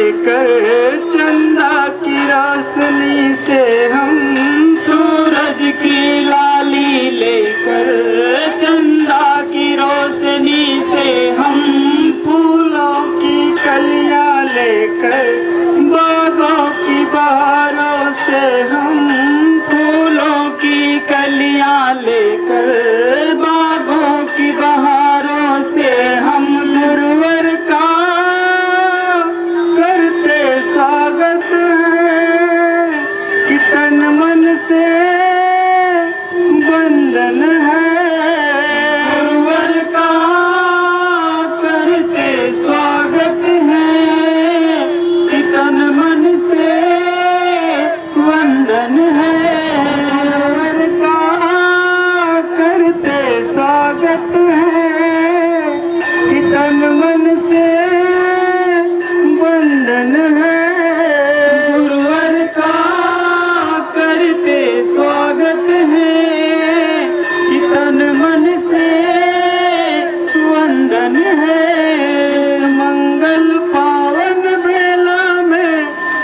लेकर चंदा की रोशनी से हम, सूरज की लाली लेकर चंदा की रोशनी से हम, फूलों की कलियां लेकर बागों की बहारों से हम, फूलों की कलियां लेकर बागों की बहारों से हम, गुरुवर का करते स्वागत है कि तन मन से बंधन है। गुरुवर का करते स्वागत है कि तन मन से वंदन है। गुरुवर का करते स्वागत है कि तन मन से बंधन है। गुरुवर का करते स्वागत है कि तन मन से वंदन है। इस मंगल पावन बेला में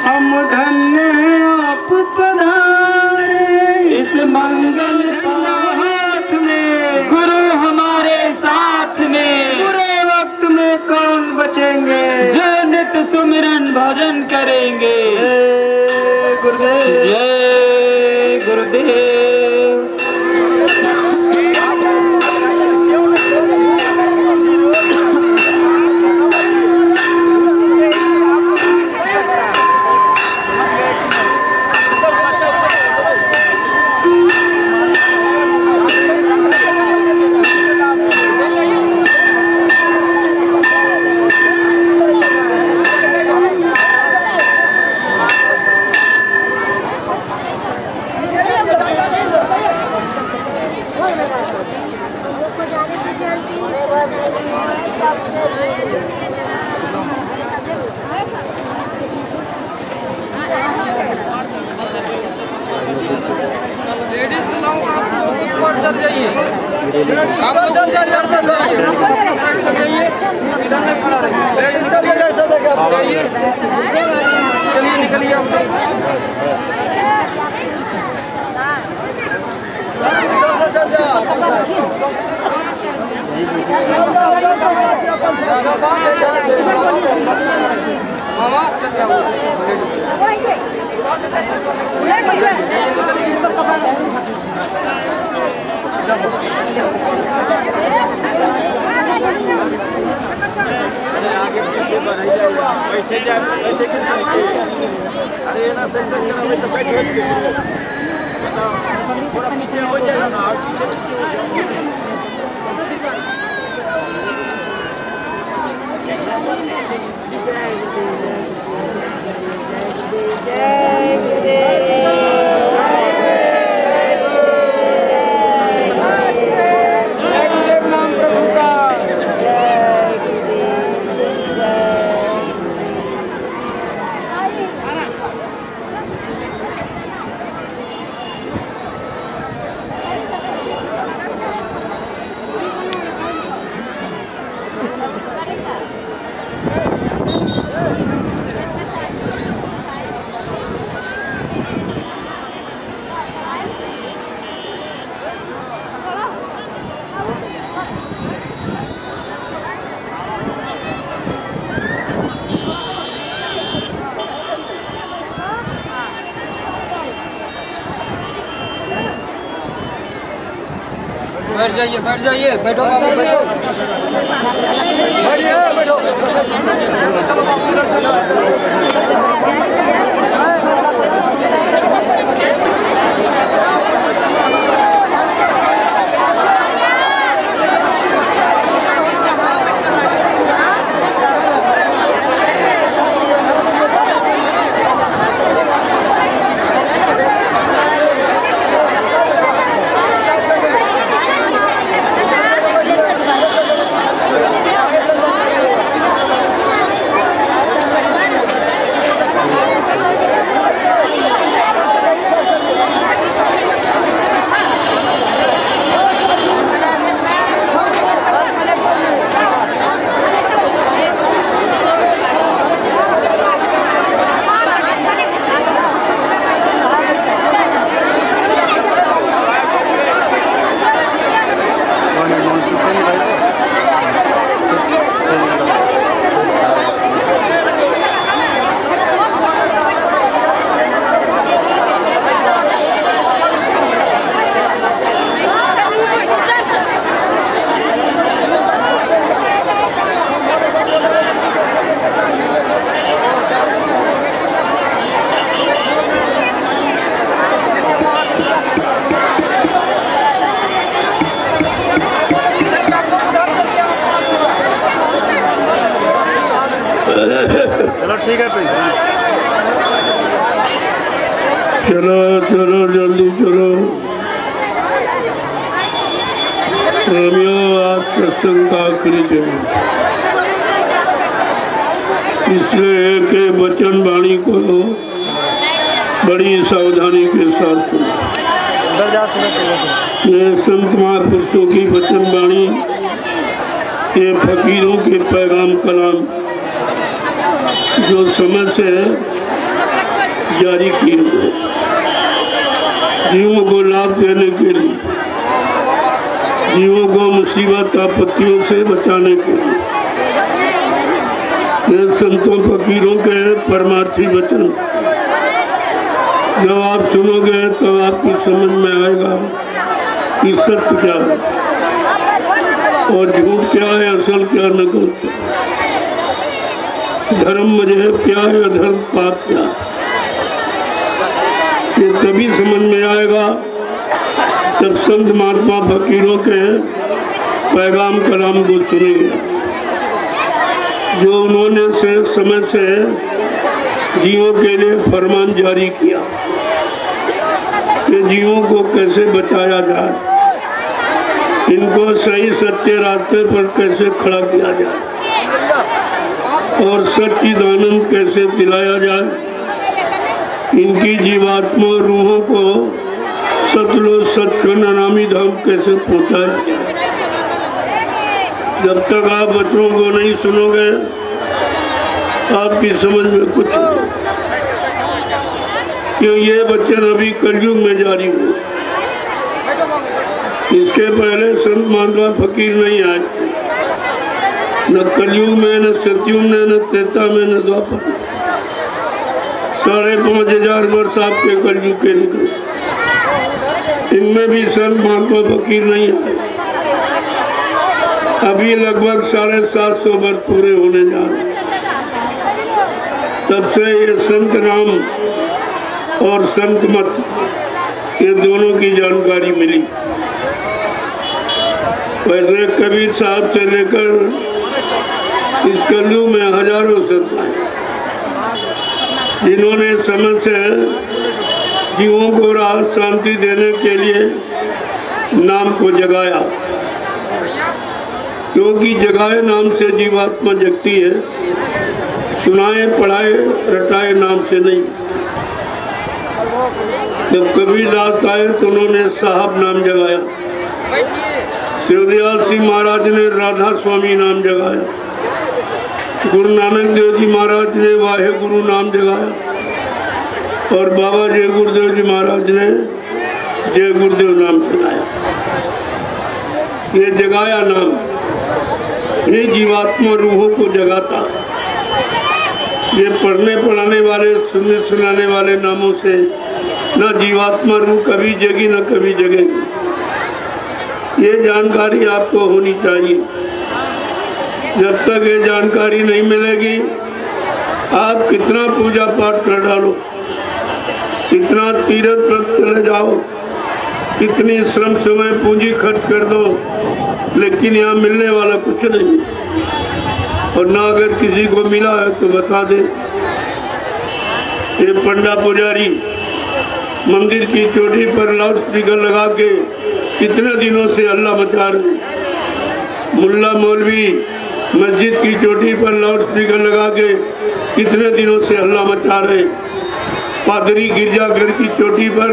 हम धन्य हैं आप पधारे। इस मंगल हाथ में गुरु हमारे साथ में, बुरे वक्त में कौन बचेंगे, जो नित सुमिरन भजन करेंगे। जय गुरुदेव। जय गुरुदेव। चल जाइए, आप लोग चल जाइए, इधर में खड़ा रहिए, चलिए निकलिए आप मामा बैठे जाए, अरे ना सही सही करा तो बैठे थोड़ा पीछे हो जाएगा ना, पीछे हो बैठ जाइए, बैठो बाबू, बैठो, बैठिए, बैठो, चलो बाबू इधर ठीक है भाई। चलो चलो जल्दी चलो। प्रेमियों, आज सत्संग का आखिरी दिन, इसलिए एक वचन वाणी को बड़ी सावधानी के साथ सुनो। ये संत महापुरुषों की वचन वाणी, ये फकीरों के पैगाम कलाम जो समय से जारी किए गए, जीवों को लाभ देने के लिए, जीवों को मुसीबत आपत्तियों से बचाने के लिए, ये संतों फकीरों के परमार्थी वचन जब आप सुनोगे तो आपकी समझ में आएगा कि सत्य क्या है और झूठ क्या है, असल क्या, नकल क्या, धर्म मजहब क्या है, अधर्म पाप क्या है। ये तभी समझ में आएगा जब संत महात्मा फकीरों के पैगाम कलाम को सुनेंगे, जो उन्होंने से समय से जीवों के लिए फरमान जारी किया कि जीवों को कैसे बचाया जाए, इनको सही सत्य रास्ते पर कैसे खड़ा किया जाए और सच्चिदानंद कैसे दिलाया जाए, इनकी जीवात्मा रूहों को सतलो सचखंड अनामी धाम कैसे पहुंचाया जाए। जब तक आप बच्चों को नहीं सुनोगे आपकी समझ में कुछ नहीं, क्यों ये वचन अभी कलयुग में जारी हुए। इसके पहले संत महात्मा फकीर नहीं आए, न कलयुग में, न सतयुग में, न त्रेता में, न द्वापर। 5,500 वर्ष आपके कलयुग के निकले, इनमें भी संत महात्मा फकीर नहीं आए। अभी लगभग 750 वर्ष पूरे होने जा रहे, तब से ये संत नाम और संत मत, ये दोनों की जानकारी मिली। वैसे कबीर साहब से लेकर इस कलयुग में हजारों संत आए, जिन्होंने समय से जीवों को राहत शांति देने के लिए नाम को जगाया, क्योंकि जगाए नाम से जीवात्मा जगती है, सुनाए पढ़ाए रटाए नाम से नहीं। जब कबीरदास आए तो उन्होंने साहब नाम जगाया, शिवदयाल सिंह महाराज ने राधा स्वामी नाम जगाया, गुरु नानक देव जी महाराज ने वाहे गुरु नाम जगाया और बाबा जय गुरुदेव जी महाराज ने जय गुरुदेव नाम जगाया। ये जगाया नाम, ये जीवात्मा रूहों को जगाता। ये पढ़ने पढ़ाने वाले, सुनने सुनाने वाले नामों से न जीवात्मा रूह कभी जगी न कभी जगेगी। ये जानकारी आपको होनी चाहिए। जब तक ये जानकारी नहीं मिलेगी, आप कितना पूजा पाठ कर डालो, कितना तीर्थ व्रत चले जाओ, कितनी श्रम समय पूंजी खर्च कर दो, लेकिन यहाँ मिलने वाला कुछ नहीं। और ना अगर किसी को मिला है तो बता दे। ये पंडा पुजारी मंदिर की चोटी पर लाउड स्पीकर लगा के कितने दिनों से हल्ला मचा रहे। मुल्ला मौलवी मस्जिद की चोटी पर लाउड स्पीकर लगा के कितने दिनों से हल्ला मचा रहे। पादरी गिरजाघर की चोटी पर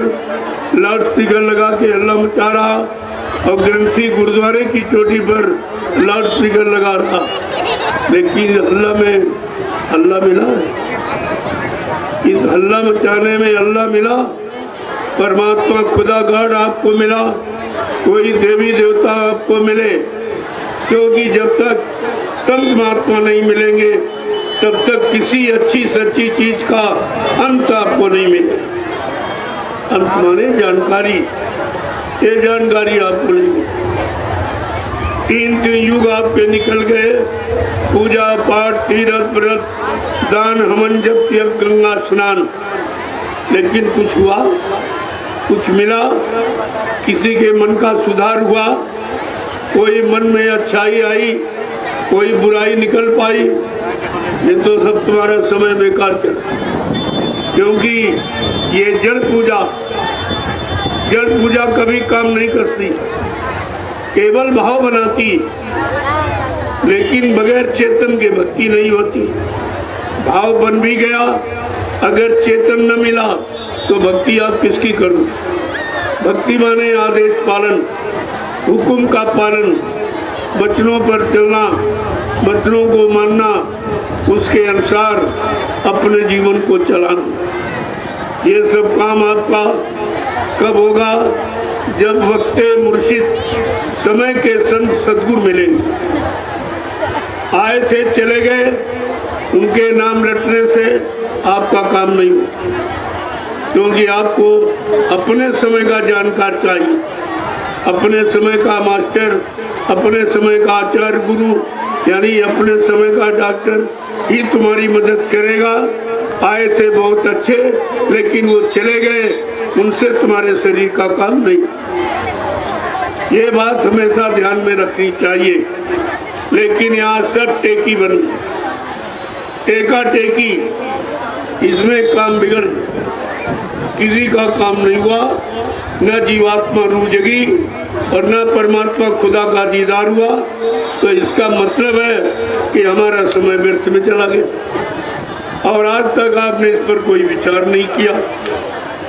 लाउड स्पीकर लगा के हल्ला मचा रहा और ग्रंथी गुरुद्वारे की चोटी पर लाउड स्पीकर लगा रहा, लेकिन हल्ला में अल्लाह मिला है। इस हल्ला मचाने में अल्लाह मिला, परमात्मा खुदा गॉड आपको मिला, कोई देवी देवता आपको मिले, क्योंकि जब तक संत महात्मा नहीं मिलेंगे तब तक किसी अच्छी सच्ची चीज का अंत आपको नहीं मिले। अंत माने जानकारी, ये जानकारी आपको नहीं मिली। 3 युग आपके निकल गए, पूजा पाठ तीर्थ व्रत दान हवन जप किया, गंगा स्नान, लेकिन कुछ हुआ, कुछ मिला, किसी के मन का सुधार हुआ, कोई मन में अच्छाई आई, कोई बुराई निकल पाई, ये तो सब तुम्हारा समय बेकार चला। क्योंकि ये जड़ पूजा कभी काम नहीं करती, केवल भाव बनाती, लेकिन बगैर चेतन के भक्ति नहीं होती। भाव बन भी गया, अगर चेतन न मिला तो भक्ति आप किसकी करो। भक्ति माने आदेश पालन, हुक्म का पालन, वचनों पर चलना, वचनों को मानना, उसके अनुसार अपने जीवन को चलाना। ये सब काम आपका कब होगा? जब वक्ते मुर्शिद समय के संत सद्गुरु मिलेंगे। आए थे चले गए, उनके नाम रटने से आपका काम नहीं होता, क्योंकि आपको अपने समय का जानकार चाहिए, अपने समय का मास्टर, अपने समय का आचार्य गुरु, यानी अपने समय का डॉक्टर ही तुम्हारी मदद करेगा। आए थे बहुत अच्छे, लेकिन वो चले गए, उनसे तुम्हारे शरीर का काम नहीं। ये बात हमेशा ध्यान में रखनी चाहिए। लेकिन यहाँ सब टेकी बन, टेका टेकी, इसमें काम बिगड़, किसी का काम नहीं हुआ। न जीवात्मा रूह जगी और न परमात्मा खुदा का दीदार हुआ, तो इसका मतलब है कि हमारा समय व्यर्थ में चला गया। और आज तक आपने इस पर कोई विचार नहीं किया।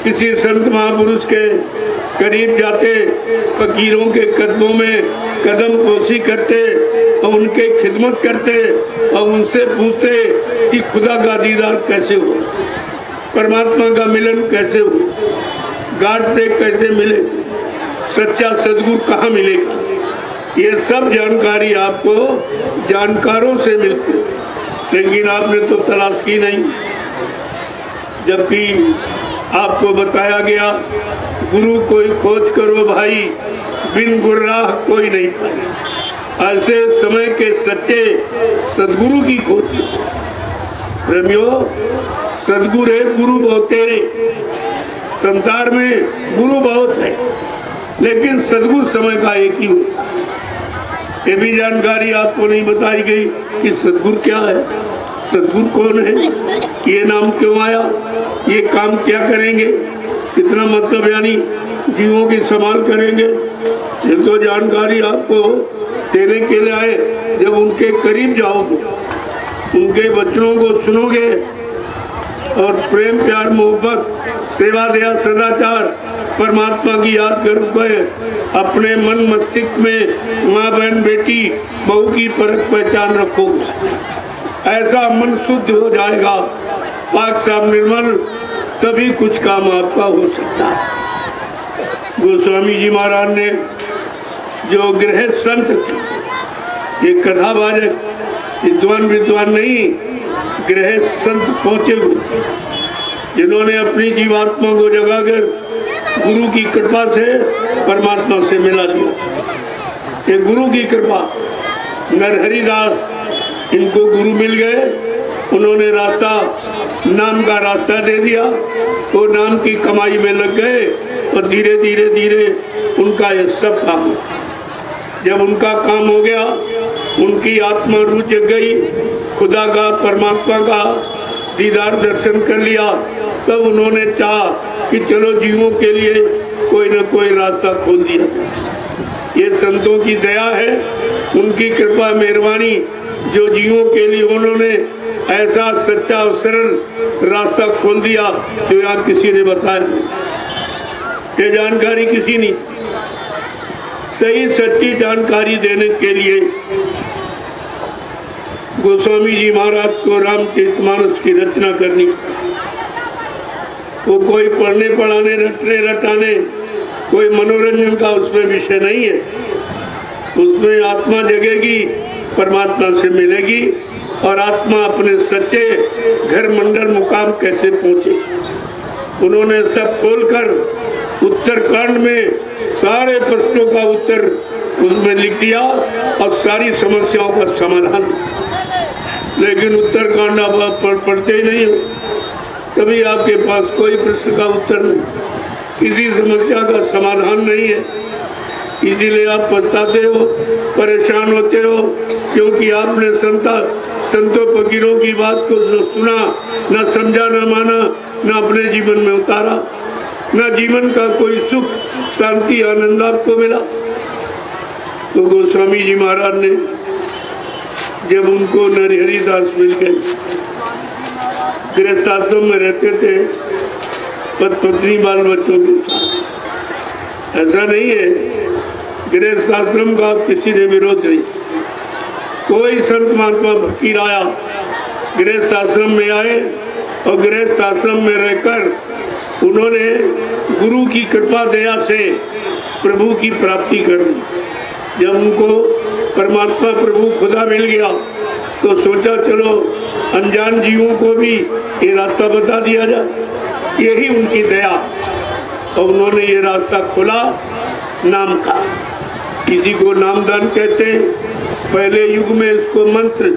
किसी संत महापुरुष के करीब जाते, फकीरों के कदमों में कदम पोशी करते और उनके खिदमत करते और उनसे पूछते कि खुदा का दीदार कैसे हो, परमात्मा का मिलन कैसे हो, गाढ़ से कैसे मिले, सच्चा सद्गुरु कहाँ मिलेगा। ये सब जानकारी आपको जानकारों से मिलती, लेकिन आपने तो तलाश की नहीं। जबकि आपको बताया गया गुरु कोई खोज करो भाई, बिन गुर्राह कोई नहीं पाए। ऐसे समय के सच्चे सद्गुरु की खोज। प्रेमियों, सद्गुरु है, गुरु बहुत तेरे। संसार में गुरु बहुत है, लेकिन सद्गुरु समय का एक ही होता है। ये भी जानकारी आपको नहीं बताई गई कि सद्गुरु क्या है, सद्गुरु कौन है, ये नाम क्यों आया, ये काम क्या करेंगे, कितना मतलब यानी जीवों की संभाल करेंगे। ये तो जानकारी आपको देने के लिए आए। जब उनके करीब जाओगे, उनके वचनों को सुनोगे और प्रेम प्यार मोहब्बत सेवा दया सदाचार परमात्मा की याद करके अपने मन मस्तिष्क में माँ बहन बेटी बहू की परख पहचान रखोगे, ऐसा मन शुद्ध हो जाएगा, पाक साफ निर्मल, तभी कुछ काम आपका हो सकता है। गोस्वामी जी महाराज ने जो गृह संत थे, ये कथावाचक विद्वान नहीं, गृह संत पहुंचे हुए, जिन्होंने अपनी जीवात्मा को जगाकर गुरु की कृपा से परमात्मा से मिला दिया। ये गुरु की कृपा। नरहरिदास इनको गुरु मिल गए, उन्होंने रास्ता, नाम का रास्ता दे दिया, वो नाम की कमाई में लग गए और धीरे धीरे धीरे उनका ये सब काम। जब उनका काम हो गया, उनकी आत्मा रूह जग गई, खुदा का परमात्मा का दीदार दर्शन कर लिया, तब उन्होंने चाहा कि चलो जीवों के लिए कोई न कोई रास्ता खोल दिया। ये संतों की दया है, उनकी कृपा मेहरबानी, जो जीवों के लिए उन्होंने ऐसा सच्चा और सरल रास्ता खोल दिया जो यहाँ किसी ने बताया। ये जानकारी किसी ने, सही सच्ची जानकारी देने के लिए गोस्वामी जी महाराज को रामचरितमानस की रचना करनी। वो कोई पढ़ने पढ़ाने रटने रटाने कोई मनोरंजन का उसमें विषय नहीं है। उसमें आत्मा जगेगी, परमात्मा से मिलेगी और आत्मा अपने सच्चे घर मंडल मुकाम कैसे पहुंचे। उन्होंने सब खोलकर उत्तरकांड में सारे प्रश्नों का उत्तर उसमें लिख दिया और सारी समस्याओं का समाधान। लेकिन उत्तरकांड आप पढ़ते ही नहीं हो, कभी आपके पास कोई प्रश्न का उत्तर नहीं, किसी समस्या का समाधान नहीं है। इसीलिए आप पछताते हो, परेशान होते हो, क्योंकि आपने संतों फकीरों की बात को न सुना, न समझा, न माना, न अपने जीवन में उतारा, न जीवन का कोई सुख, शांति, आनंद आपको मिला। तो गोस्वामी जी महाराज ने जब उनको नरहरि दास मिल गए, गृहस्थ आश्रम में रहते थे पत्नी बाल बच्चों के साथ। ऐसा नहीं है, गृहस्थ आश्रम का किसी ने विरोध नहीं। कोई संत महात्मा फकीर आया, गृहस्थ आश्रम में आए और गृहस्थ आश्रम में रहकर उन्होंने गुरु की कृपा दया से प्रभु की प्राप्ति कर ली। जब उनको परमात्मा प्रभु खुदा मिल गया तो सोचा चलो अनजान जीवों को भी ये रास्ता बता दिया जाए, यही उनकी दया। और उन्होंने ये रास्ता खोला नाम का। किसी को नामदान कहते हैं, पहले युग में इसको मंत्र,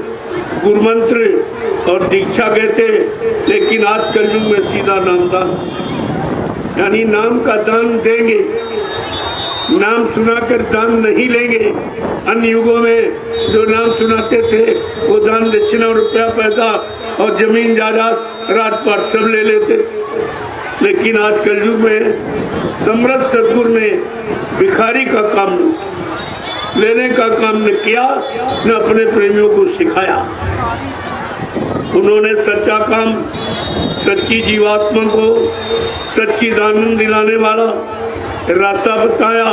गुरु मंत्र और दीक्षा कहते, लेकिन आज कल युग में सीधा नामदान, यानी नाम का दान देंगे, नाम सुनाकर दान नहीं लेंगे। अन्य युगों में जो नाम सुनाते थे वो दान दक्षिणा, रुपया, पैसा और जमीन जायदाद, राजपाट सब ले लेते। लेकिन आज कल युग में समर्थ सदगुरु ने भिखारी का काम लेने का काम न किया, न अपने प्रेमियों को सिखाया। उन्होंने सच्चा काम, सच्ची जीवात्मा को सच्ची आनंद दिलाने वाला रास्ता बताया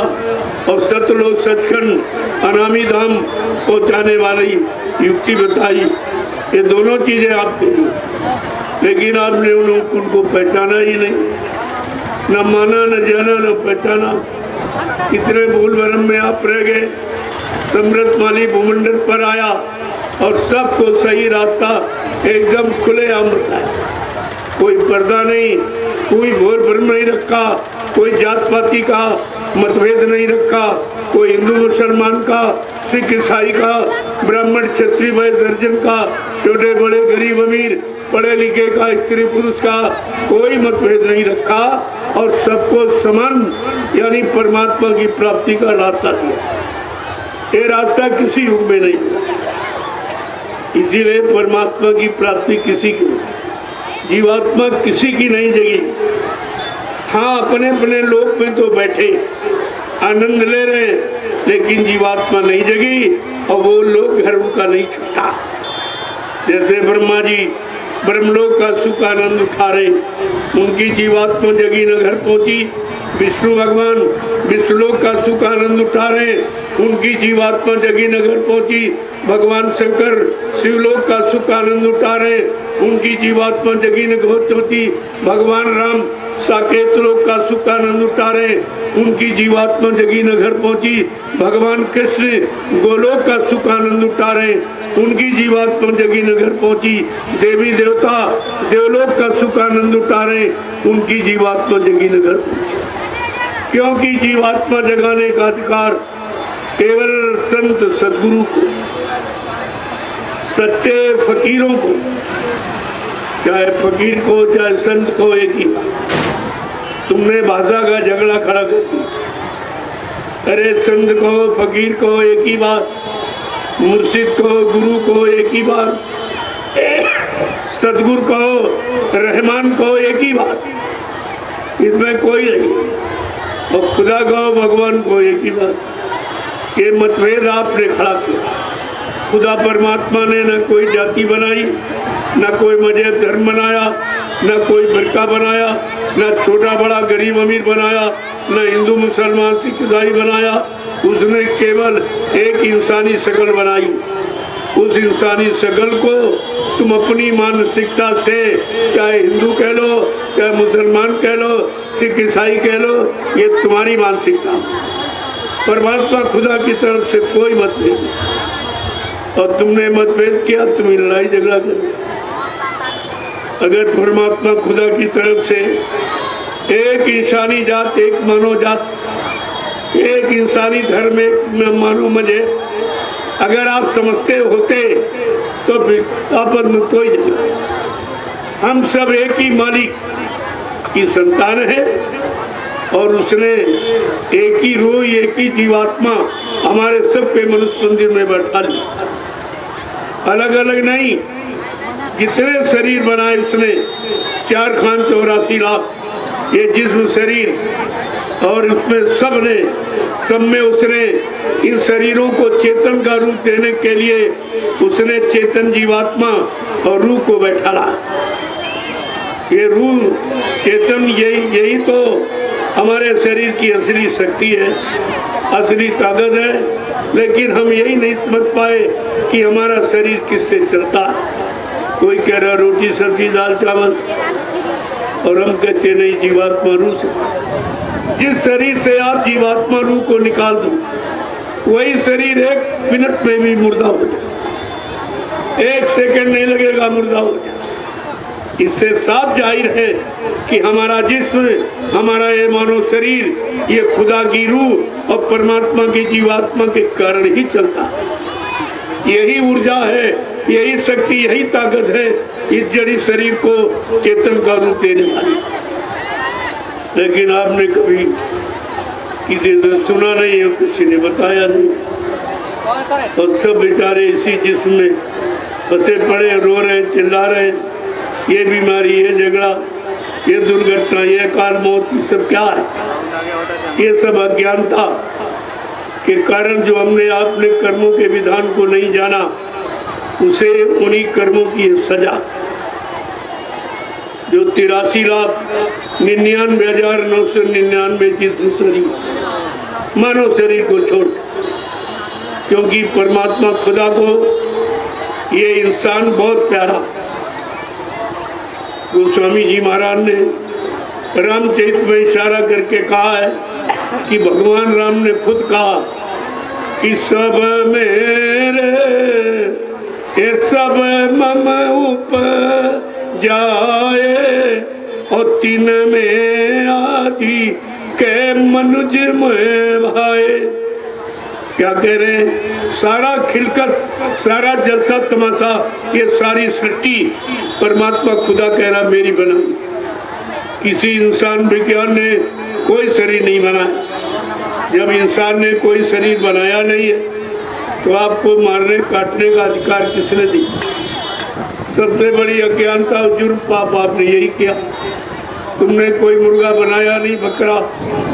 और सतलोक सचखंड अनामी धाम पहुँचाने वाली युक्ति बताई। ये दोनों चीजें आपके लिए, लेकिन आपने उनको पहचाना ही नहीं, न माना, न जाना, न पहचाना। इतने भूल भरम में आप रह गए। समृद्ध माली भूमंडल पर आया और सबको सही रास्ता एकदम खुले आम बताया। कोई पर्दा नहीं, कोई भोर भ्रम नहीं रखा, कोई जात पाती का मतभेद नहीं रखा, कोई हिंदू मुसलमान का, सिख ईसाई का, ब्राह्मण क्षत्रिय वैश्य दर्जन का, छोटे बड़े गरीब अमीर, पढ़े लिखे का, स्त्री पुरुष का, कोई मतभेद नहीं रखा और सबको समान यानी परमात्मा की प्राप्ति का रास्ता दिया। ये रास्ता किसी युग में नहीं, इसीलिए परमात्मा की प्राप्ति किसी की, जीवात्मा किसी की नहीं जगी। हाँ, अपने अपने लोक में तो बैठे आनंद ले रहे, लेकिन जीवात्मा नहीं जगी और वो लोग घर उनका नहीं छूटा। जैसे ब्रह्मा जी ब्रह्मलोक का सुख आनंद उठा रहे, उनकी जीवात्मा जगी न घर पहुंची। विष्णु भगवान विष्णुलोक का सुख आनंद उठा रहे, उनकी जीवात्मा जगी न घर पहुंची। भगवान शंकर शिवलोक का सुख आनंद उठा रहे, उनकी जीवात्मा जगी न घर पहुंची। भगवान राम साकेत लोक का सुख आनंद उठा रहे, उनकी जीवात्मा जगी न घर पहुंची। भगवान कृष्ण गोलोक का सुख आनंद उठा रहे, उनकी जीवात्मा जगी न घर पहुंची। देवी देवता देवलोक का सुख आनंद उठा रहे, उनकी जीवात्मा जगी न घर पहुंची। क्योंकि जीवात्मा जगाने का अधिकार केवल संत सदगुरु को, सच्चे फकीरों को, चाहे फकीर को चाहे संत को, एक ही बात। तुमने भाषा का झगड़ा खड़ा कर दिया। अरे संत को फकीर को एक ही बात, मुर्शिद को गुरु को एक ही बात, सदगुरु को रहमान को एक ही बात, इसमें कोई नहीं। और खुदा को भगवान को एक ही बात। ये मतभेद आपने खड़ा किया। खुदा परमात्मा ने न कोई जाति बनाई, न कोई मजहब धर्म बनाया, न कोई फिरका बनाया, न छोटा बड़ा गरीब अमीर बनाया, न हिंदू मुसलमान सिख ईसाई बनाया। उसने केवल एक इंसानी शकल बनाई। उस इंसानी शकल को तुम अपनी मानसिकता से, चाहे हिंदू कह लो, चाहे मुसलमान कह लो, सिख ईसाई कह लो, ये तुम्हारी मानसिकता। परमात्मा खुदा की तरफ से कोई मतभेद नहीं, और तुमने मतभेद किया, तुम्हें लड़ाई झगड़ा कर। अगर परमात्मा खुदा की तरफ से एक इंसानी जात, एक मानव जात, एक इंसानी धर्म, एक मानव मजहब अगर आप समझते होते तो फिर आपस में कोई झगड़ा। हम सब एक ही मालिक की संतान है और उसने एक ही रूह एक ही जीवात्मा हमारे सबके मनुष्य मंदिर में बैठा दी। अलग अलग नहीं, जितने शरीर बनाए उसने 4 खान 84 लाख ये जिस्म शरीर, और उसमें सब में उसने इन शरीरों को चेतन का रूप देने के लिए उसने चेतन जीवात्मा और रूह को बैठाला। ये रूह चेतन यही तो हमारे शरीर की असली शक्ति है, असली ताकत है। लेकिन हम यही नहीं समझ पाए कि हमारा शरीर किससे चलता। कोई कह रहा रोटी सब्जी दाल चावल, और हम कहते नहीं जीवात्मा रूह से। जिस शरीर से आप जीवात्मा रूह को निकाल दो वही शरीर 1 मिनट में भी मुर्दा हो जाए, 1 सेकंड नहीं लगेगा मुर्दा हो जाए। इससे साफ जाहिर है कि हमारा जिस्म, हमारा ये मानव शरीर ये खुदा की रूह और परमात्मा की जीवात्मा के कारण ही चलता है। यही ऊर्जा है, यही शक्ति, यही ताकत है इस जड़ी शरीर को चेतन का रूप देने वाली। लेकिन आपने कभी किसी से सुना नहीं है, किसी ने बताया नहीं, और सब बेचारे इसी जिस्म में फंसे पड़े, रो रहे, चिल्ला रहे। ये बीमारी, ये झगड़ा, ये दुर्घटना, ये अकाल मौत, ये सब क्या है? ये सब अज्ञानता के कारण जो हमने आपने कर्मों के विधान को नहीं जाना, उसे उन्हीं कर्मों की सजा। जो 83,99,999 जिस्म शरीर मानव शरीर को छोड़, क्योंकि परमात्मा खुदा को ये इंसान बहुत प्यारा। गोस्वामी जी महाराज ने रामचरित में इशारा करके कहा है कि भगवान राम ने खुद कहा कि सब मेरे ये सब मम उपजाए, और 3 में आदि के मनुज में भाए। क्या कह रहे हैं? सारा खिलकत, सारा जलसा तमाशा, ये सारी सृष्टि परमात्मा खुदा कह रहा मेरी बनाई। किसी इंसान विज्ञान ने कोई शरीर नहीं बनाया। जब इंसान ने कोई शरीर बनाया नहीं है तो आपको मारने काटने का अधिकार किसने दिया? सबसे बड़ी अज्ञानता और जुर्म पाप आपने यही किया। तुमने कोई मुर्गा बनाया नहीं, बकरा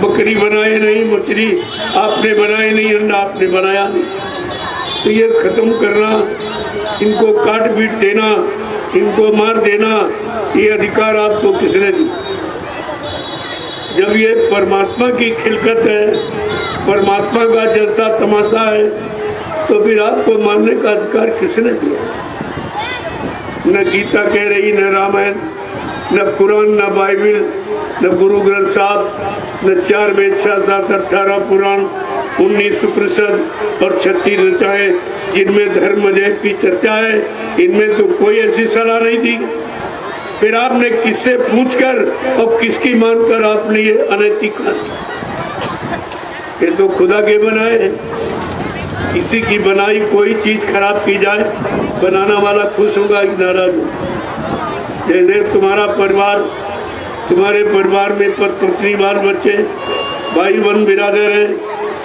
बकरी बनाए नहीं, मछली आपने बनाई नहीं, अंडा आपने बनाया नहीं। तो ये खत्म करना, इनको काट पीट देना, इनको मार देना, ये अधिकार आपको किसने दिया? जब ये परमात्मा की खिलकत है, परमात्मा का जलसा तमाशा है, तो फिर आपको मारने का अधिकार किसने दिया? न गीता कह रही, न रामायण, न कुरान, न बाइबिल, न गुरु ग्रंथ साहब, न 4 वेद, 6, 7, 18 पुराण, 19 उपनिषद और 36 रचाएं जिनमें धर्म मजहब की चर्चा है, इनमें तो कोई ऐसी सलाह नहीं दी। फिर आपने किससे पूछकर और किसकी मानकर आपने ये अनैतिक कहा? ये तो खुदा के बनाए। किसी की बनाई कोई चीज खराब की जाए, बनाना वाला खुश होगा कि नाराज होगा? जैसे तुम्हारा परिवार, तुम्हारे परिवार में पत्नी, बाल बच्चे, भाई बहन बिरादर है,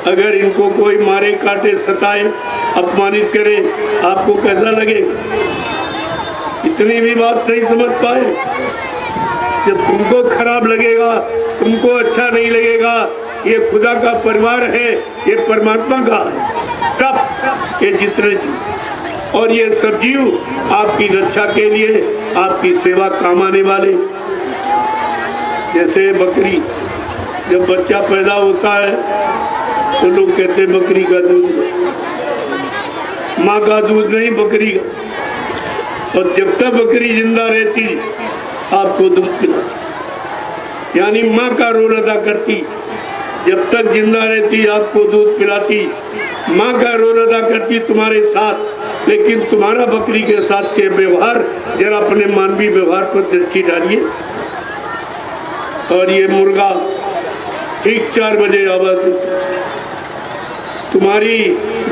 अगर इनको कोई मारे, काटे, सताए, अपमानित करे, आपको कैसा लगेगा? इतनी भी बात नहीं समझ पाए। जब तुमको खराब लगेगा, तुमको अच्छा नहीं लगेगा, ये खुदा का परिवार है, ये परमात्मा का है, तब ये जितने जीव और ये सब जीव आपकी रक्षा के लिए, आपकी सेवा काम आने वाले। जैसे बकरी, जब बच्चा पैदा होता है तो लोग कहते हैं बकरी का दूध, माँ का दूध नहीं, बकरी का। और जब तक बकरी जिंदा रहती आपको दूध पिलाती, यानी माँ का रोल अदा करती। जब तक जिंदा रहती आपको दूध पिलाती, माँ का रोल अदा करती तुम्हारे साथ। लेकिन तुम्हारा बकरी के साथ के व्यवहार, जरा अपने मानवीय व्यवहार पर दृष्टि डालिए। और ये मुर्गा ठीक 4 बजे आवाज देता। तुम्हारी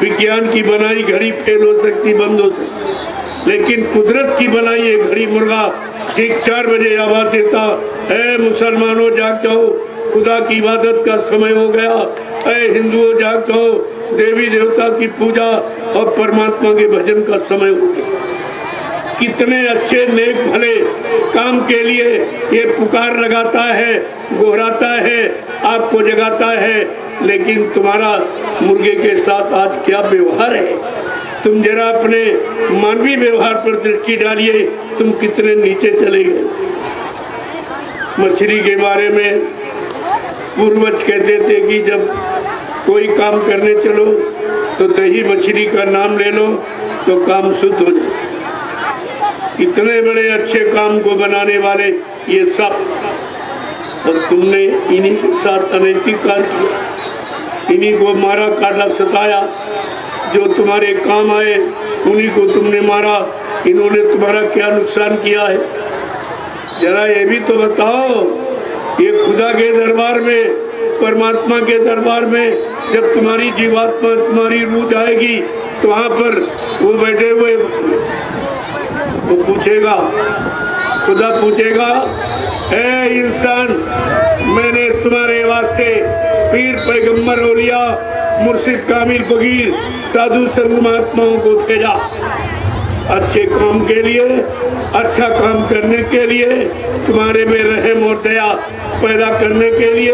विज्ञान की बनाई घड़ी फेल हो सकती, बंद हो सकती, लेकिन कुदरत की बनाई ये घड़ी मुर्गा ठीक 4 बजे आवाज देता है, मुसलमानों जाग जाओ, खुदा की इबादत का समय हो गया। ऐ हिंदुओं जागो, देवी देवता की पूजा और परमात्मा के भजन का समय हो गया। कितने अच्छे नेक भले काम के लिए ये पुकार लगाता है, गोहराता है, आपको जगाता है, लेकिन तुम्हारा मुर्गे के साथ आज क्या व्यवहार है? तुम जरा अपने मानवीय व्यवहार पर दृष्टि डालिए, तुम कितने नीचे चले गए। मछली के बारे में पूर्वज कहते थे कि जब कोई काम करने चलो तो दही मछली का नाम ले लो तो काम शुद्ध हो जाए। इतने बड़े अच्छे काम को बनाने वाले ये सब, और तुमने इन्हीं के साथ अनैतिक कार्य किया, इन्हीं को मारा, काटा, सताया। जो तुम्हारे काम आए उन्हीं को तुमने मारा। इन्होंने तुम्हारा क्या नुकसान किया है? जरा ये भी तो बताओ। ये खुदा के दरबार में, परमात्मा के दरबार में जब तुम्हारी जीवात्मा, तुम्हारी रूह जाएगी तो वहाँ पर वो बैठे हुए वो पूछेगा, खुदा पूछेगा, ऐ इंसान, मैंने तुम्हारे वास्ते पीर, पैगंबर, औलिया, मुर्शिद, कामिल, फकीर, साधु, संत, महात्माओं को भेजा अच्छे काम के लिए, अच्छा काम करने के लिए, तुम्हारे में रहम और दया पैदा करने के लिए,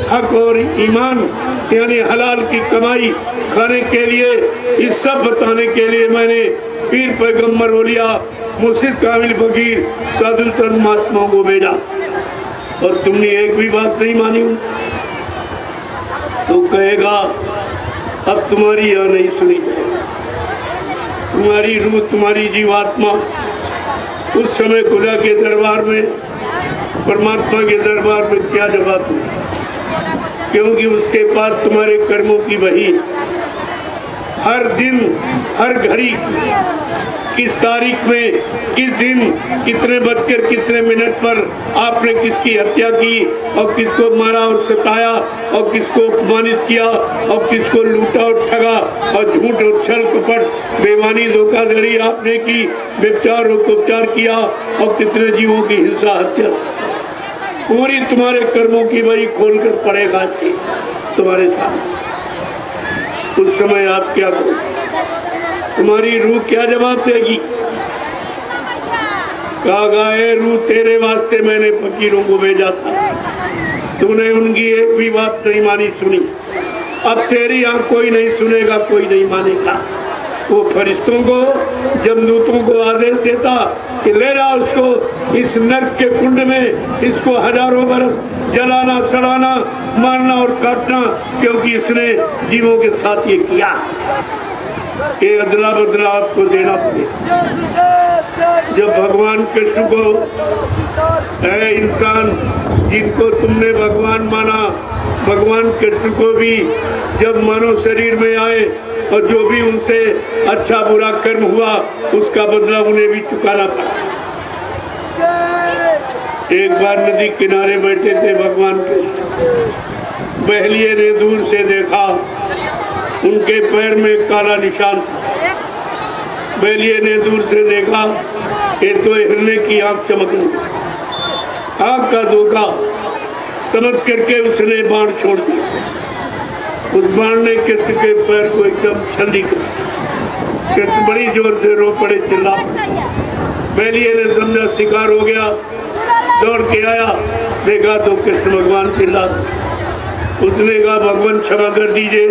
हक और ईमान यानी हलाल की कमाई खाने के लिए, इस सब बताने के लिए मैंने पीर, पैगंबर, औलिया, मुर्शिद, कामिल, फकीर, साधु, संत, महात्माओं को भेजा और तुमने एक भी बात नहीं मानी। तो कहेगा अब तुम्हारी यह नहीं सुनी जाएगी। तुम्हारी रूह, तुम्हारी जीवात्मा उस समय खुदा के दरबार में, परमात्मा के दरबार में क्या जवाब दूँ? क्योंकि उसके पास तुम्हारे कर्मों की वही हर दिन, हर घड़ी, किस तारीख में, किस दिन, कितने बजकर कितने मिनट पर आपने किसकी हत्या की और किसको मारा और सताया और किसको अपमानित किया और किसको लूटा और ठगा और झूठ और छल कपट, बेईमानी, धोखाधड़ी आपने की, व्यभिचार और कुपचार किया और कितने जीवों की हिंसा, हत्या। पूरी तुम्हारे कर्मों की वही खोलकर पड़ेगा तुम्हारे साथ। उस समय आप क्या करो? तुम्हारी रूह क्या जवाब देगी? कहा गया, रूह तेरे वास्ते मैंने फकीरों को भेजा था, तूने उनकी एक भी बात नहीं मानी, सुनी। अब तेरी यहाँ कोई नहीं सुनेगा, कोई नहीं मानेगा। वो फरिश्तों को, जमदूतों को आदेश देता कि ले जाओ उसको इस नर्क के कुंड में, इसको हजारों बरस जलाना, सड़ाना, मारना और काटना, क्योंकि इसने जीवों के साथ ये किया। ये अदला बदला आपको देना पड़ेगा। जब भगवान कृष्ण को, ऐ इंसान, जिनको तुमने भगवान माना, भगवान कृष्ण को भी जब मानव शरीर में आए और जो भी उनसे अच्छा बुरा कर्म हुआ उसका बदला उन्हें भी चुकाना पड़ा। एक बार नदी किनारे बैठे थे भगवान कृष्ण। बहलिये ने दूर से देखा, उनके पैर में काला निशान था। बहलिये ने दूर से देखा, ये तो हिरने की आंख चमक रही, आंख का धोखा समझ करके उसने बाण छोड़ दिया। उस बाण ने कृष्ण के पैर को एकदम छंदी कर, कृष्ण बड़ी जोर से रो पड़े, चिल्ला। बहलिये ने समझा शिकार हो गया, दौड़ के आया, देखा तो कृष्ण भगवान चिल्ला। उसने कहा, भगवान क्षमा कर दीजिए,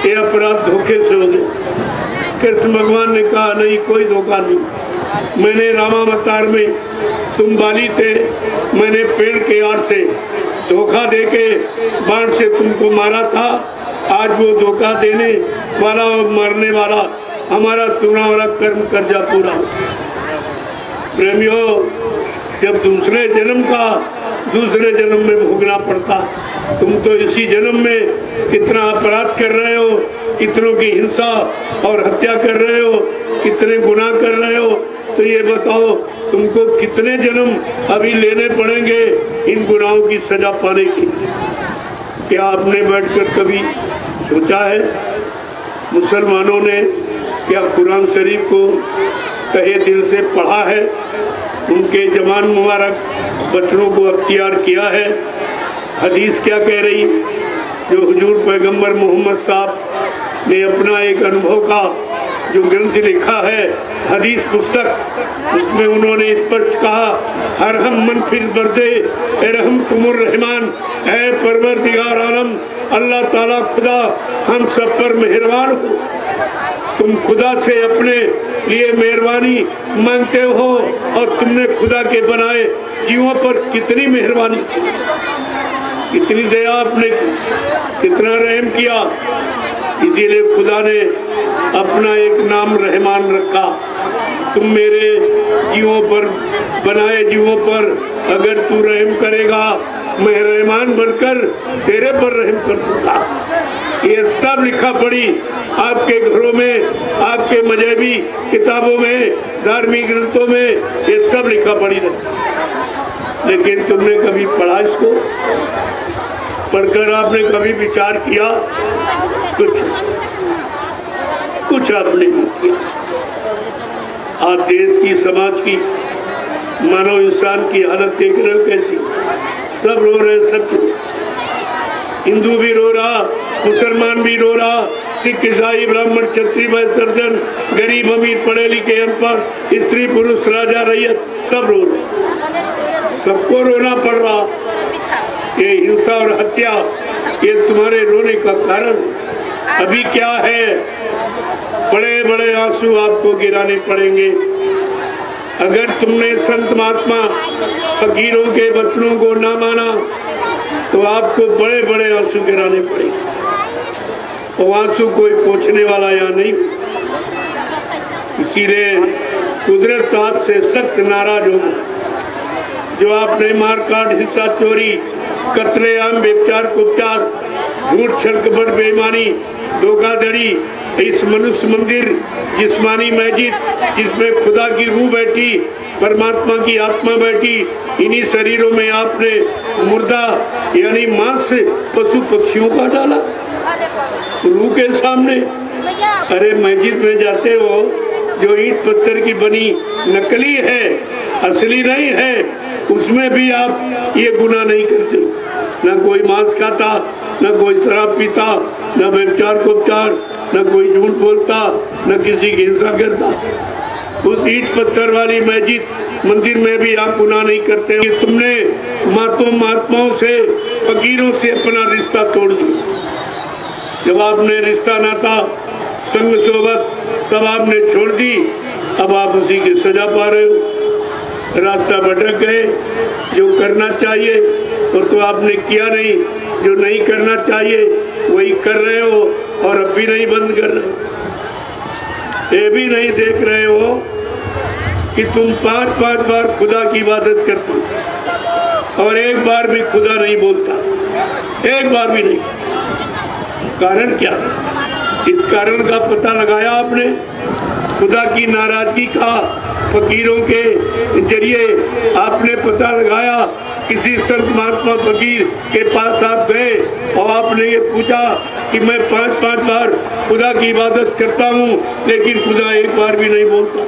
ये अपराध धोखे से हो गए। कृष्ण भगवान ने कहा, नहीं, कोई धोखा नहीं। मैंने रामावतार में, तुम बाली थे, मैंने पेड़ के आड़ से धोखा देके बाण से तुमको मारा था। आज वो धोखा देने वाला और मारने वाला हमारा तुम्हारा कर्म कर्जा पूरा। प्रेमियों, जब दूसरे जन्म का दूसरे जन्म में भोगना पड़ता, तुम तो इसी जन्म में कितना अपराध कर रहे हो, कितनों की हिंसा और हत्या कर रहे हो, कितने गुनाह कर रहे हो। तो ये बताओ, तुमको कितने जन्म अभी लेने पड़ेंगे इन गुनाहों की सजा पाने की? क्या आपने बैठकर कभी सोचा है? मुसलमानों ने क्या कुरान शरीफ को तहे दिल से पढ़ा है? उनके जवान मुबारक बच्चों को अख्तियार किया है? हदीस क्या कह रही, जो हुजूर पैगंबर मोहम्मद साहब ने अपना एक अनुभव का जो ग्रंथ लिखा है, हदीस पुस्तक, उसमें उन्होंने स्पष्ट कहा, हर हम मन फिर बर्दे रहम तुमुर रहमान, है परवरदिगार आलम अल्लाह ताला खुदा हम सब पर मेहरबान हो। तुम खुदा से अपने लिए मेहरबानी मांगते हो और तुमने खुदा के बनाए जीवों पर कितनी मेहरबानी की, कितनी दया आपने की, कितना रहम किया। इसीलिए खुदा ने अपना एक नाम रहमान रखा। तुम मेरे जीवों पर, बनाए जीवों पर अगर तू रहम करेगा, मैं रहमान बनकर तेरे पर रहम कर दूंगा। ये सब लिखा पड़ी आपके घरों में, आपके मजहबी किताबों में, धार्मिक ग्रंथों में, ये सब लिखा पड़ी रहती। लेकिन तुमने कभी पढ़ा इसको? पढ़कर आपने कभी विचार किया? कुछ आपने नहीं किया। आप देश की, समाज की, मानव इंसान की हालत देख रहे हो कैसी? सब रो रहे, सब, हिंदू भी रो रहा, मुसलमान भी रो रहा, सिख, ईसाई, ब्राह्मण, क्षत्रिय, वैश्य, सर्जन, गरीब, अमीर, पढ़े लिखे, अनपढ़, स्त्री, पुरुष, राजा, रैयत, सब रो रहे, सबको रोना पड़ रहा। ये हिंसा और हत्या, ये तुम्हारे रोने का कारण अभी क्या है? बड़े बड़े आंसू आपको गिराने पड़ेंगे अगर तुमने संत महात्मा फकीरों के वचनों को ना माना, तो आपको बड़े बड़े आंसू गिराने पड़ेंगे। वो आंसू कोई पोंछने वाला या नहीं। इसीलिए कुदरत आपसे सख्त नाराज होगी। जो आपने मार काट, हिंसा, चोरी, कत्लेआम, व्यभिचार, कुत्यार, झूठ, छल, कपट, बेईमानी, धोखाधड़ी, इस मनुष्य मंदिर, जिस्मानी मस्जिद जिसमें खुदा की रूह बैठी, परमात्मा की आत्मा बैठी, इन्हीं शरीरों में आपने मुर्दा यानी मांस पशु पक्षियों का डाला रूह के सामने। अरे मस्जिद में जाते हो जो ईंट पत्थर की बनी नकली है, असली नहीं है, उसमें भी आप ये गुनाह नहीं करते। न कोई मांस खाता, न कोई शराब पीता, न व्यभिचार कोपचार, न कोई झूठ बोलता, न किसी की हिंसा करता। उस ईंट पत्थर वाली मस्जिद मंदिर में भी आप गुनाह नहीं करते। कि तुमने मातों महात्माओं से, फकीरों से अपना रिश्ता तोड़ दिया। जब आपने रिश्ता नाता, संग सोबत सब आपने छोड़ दी, अब आप उसी की सजा पा रहे हो। रास्ता भटक गए। जो करना चाहिए और तो आपने किया नहीं, जो नहीं करना चाहिए वही कर रहे हो और अब भी नहीं बंद कर रहे। ये भी नहीं देख रहे हो कि तुम 5-5 बार खुदा की इबादत करते हो और एक बार भी खुदा नहीं बोलता, एक बार भी नहीं। कारण क्या? इस कारण का पता लगाया आपने? खुदा की नाराजगी का फकीरों के जरिए आपने पता लगाया। किसी संत महात्मा फकीर के पास आप गए और आपने ये पूछा कि मैं 5-5 बार खुदा की इबादत करता हूँ, लेकिन खुदा एक बार भी नहीं बोलता,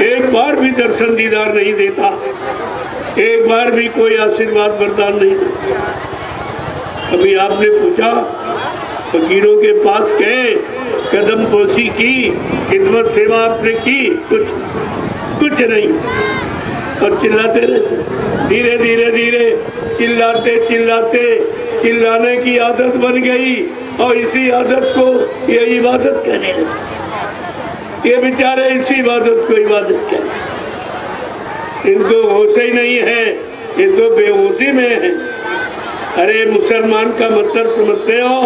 एक बार भी दर्शन दीदार नहीं देता, एक बार भी कोई आशीर्वाद वरदान नहीं देता। कभी आपने पूछा? फकीरों के पास गए, कदम पोशी की, खिदमत सेवा आपने की? कुछ नहीं। और चिल्लाते रहते, धीरे धीरे धीरे चिल्लाते चिल्लाते चिल्लाने की आदत बन गई और इसी आदत को ये इबादत कहने लगे। ये बेचारे इसी इबादत को इबादत कहते, इनको होश ही नहीं है, ये तो बेहोशी में है। अरे मुसलमान का मतलब समझते हो?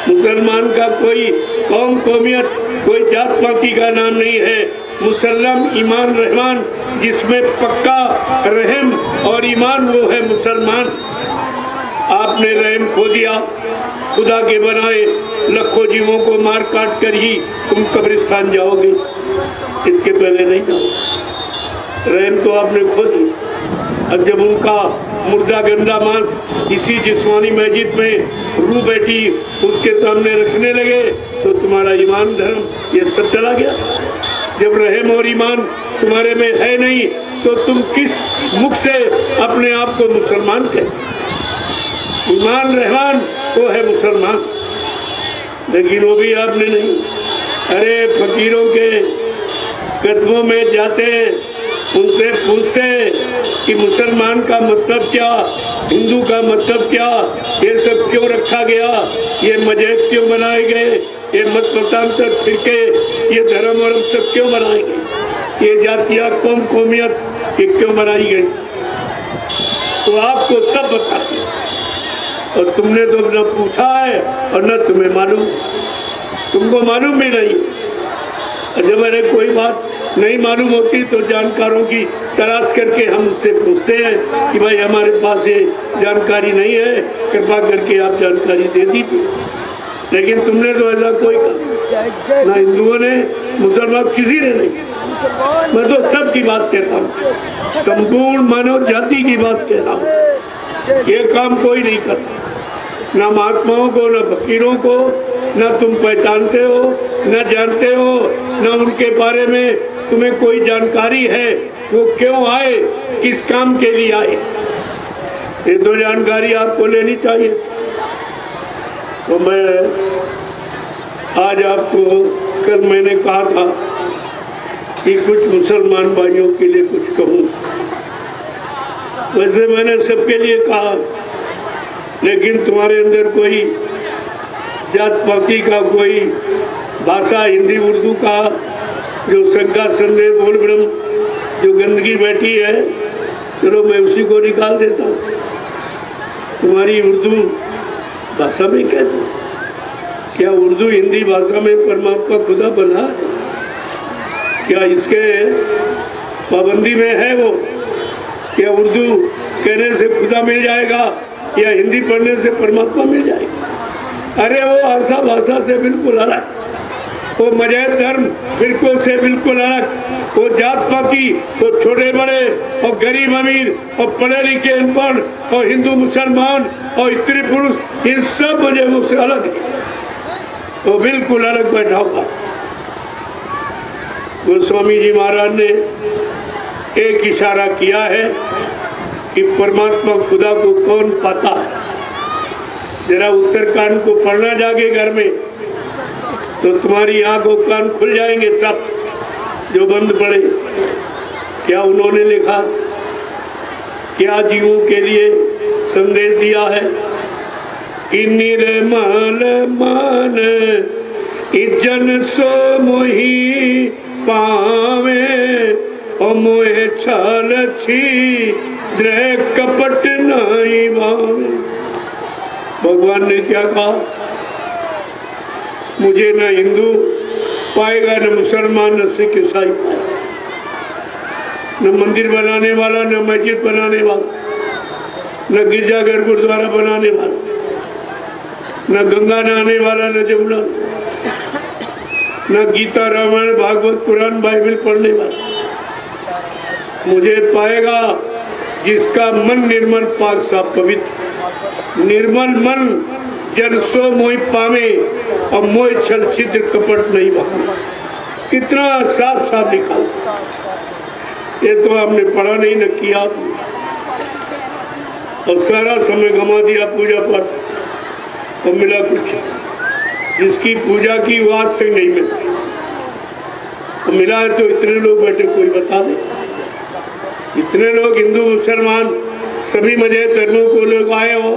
मुसलमान का कोई कौम, कौमियत, कोई जात पाती का नाम नहीं है। मुसल्लम, ईमान, रहमान, जिसमें पक्का रहम और ईमान, वो है मुसलमान। आपने रहम खो दिया। खुदा के बनाए लाखों जीवों को मार काट कर ही तुम कब्रिस्तान जाओगे, इसके पहले नहीं जाओगे। रहम तो आपने खो दी। अब जब उनका मुर्दा गंदा मांस इसी जिस्मानी मस्जिद में रूह बैठी उसके सामने रखने लगे, तो तुम्हारा ईमान, धर्म ये सब चला गया। जब रहम और ईमान तुम्हारे में है नहीं, तो तुम किस मुख से अपने आप को मुसलमान कहते? ईमान रहमान वो है मुसलमान, लेकिन वो भी आपने नहीं। अरे फकीरों के कदमों में जाते, उनसे पूछते कि मुसलमान का मतलब क्या, हिंदू का मतलब क्या, ये सब क्यों रखा गया, ये मजहब क्यों बनाए गए, ये मत मतांतर फिरके, ये धर्म और सब क्यों बनाए गए, ये जातियाँ कौम कौमियत ये क्यों बनाई गई, तो आपको सब बताते हैं। और तुमने तो न पूछा है और न तुम्हें मालूम, तुमको मालूम भी नहीं। जब अरे कोई बात नहीं मालूम होती तो जानकारों की तलाश करके हम उससे पूछते हैं कि भाई हमारे पास ये जानकारी नहीं है, कृपा करके आप जानकारी दे दीजिए। लेकिन तुमने तो ऐसा कोई कहा ना, हिंदुओं ने, मुसलमान किसी ने नहीं। मैं तो सब की बात कहता हूँ, संपूर्ण मानव जाति की बात कहता हूँ। ये काम कोई नहीं करता, ना महात्माओं को, ना फकीरों को, ना तुम पहचानते हो, ना जानते हो, ना उनके बारे में तुम्हें कोई जानकारी है, वो क्यों आए, किस काम के लिए आए, ये तो जानकारी आपको लेनी चाहिए। तो मैं आज आपको, कल मैंने कहा था कि कुछ मुसलमान भाइयों के लिए कुछ कहूँ, वैसे मैंने सबके लिए कहा, लेकिन तुम्हारे अंदर कोई जात पाति का, कोई भाषा हिंदी उर्दू का जो शंका संदेह बोल ब्रह्म जो गंदगी बैठी है, चलो मैं उसी को निकाल देता हूँ। तुम्हारी उर्दू भाषा में कह दो, क्या उर्दू हिंदी भाषा में परमात्मा खुदा बना है? क्या इसके पाबंदी में है वो? क्या उर्दू कहने से खुदा मिल जाएगा या हिंदी पढ़ने से परमात्मा मिल जाएगा? अरे वो आशा भाषा से बिल्कुल अलग, वो मजहब धर्म फिरकों से बिल्कुल अलग, वो जात पाति, वो छोटे बड़े और गरीब अमीर और पढ़े लिखे अनपढ़ और हिंदू मुसलमान और स्त्री पुरुष, इन सब मजहबों से अलग है, वो बिल्कुल अलग बैठा हुआ। गोस्वामी जी महाराज ने एक इशारा किया है कि परमात्मा खुदा को कौन पाता है। जरा उत्तरकांड को पढ़ना जाके घर में, तो तुम्हारी आंख और कान खुल जाएंगे सब जो बंद पड़े। क्या उन्होंने लिखा, क्या जीवों के लिए संदेश दिया है कि निर्मल मन इज्जन सो मोही पावे और मोहे छल छिद्र कपट नहीं भावे। भगवान ने क्या कहा, मुझे न हिंदू पाएगा, न मुसलमान, न सिख ईसाई पाएगा, न मंदिर बनाने वाला, न मस्जिद बनाने वाला, न गिरजाघर गुरुद्वारा बनाने वाला, न गंगा नहाने वाला, न जमुना, न गीता रामायण भागवत पुराण बाइबल पढ़ने वाला। मुझे पाएगा जिसका मन निर्मल पाक साफ पवित्र। निर्मल मन जन सो मोहि पावे और मोह छल छिद्र कपट नहीं भावे। कितना साफ साफ लिखा, ये तो आपने पढ़ा नहीं न किया, और सारा समय गंवा दिया पूजा पाठ और मिला कुछ। जिसकी पूजा की वो आज तक नहीं मिलती, तो मिला है तो इतने लोग बैठे, कोई बता दे। इतने लोग हिंदू मुसलमान सभी मजहब धर्मों को लोग आए हो,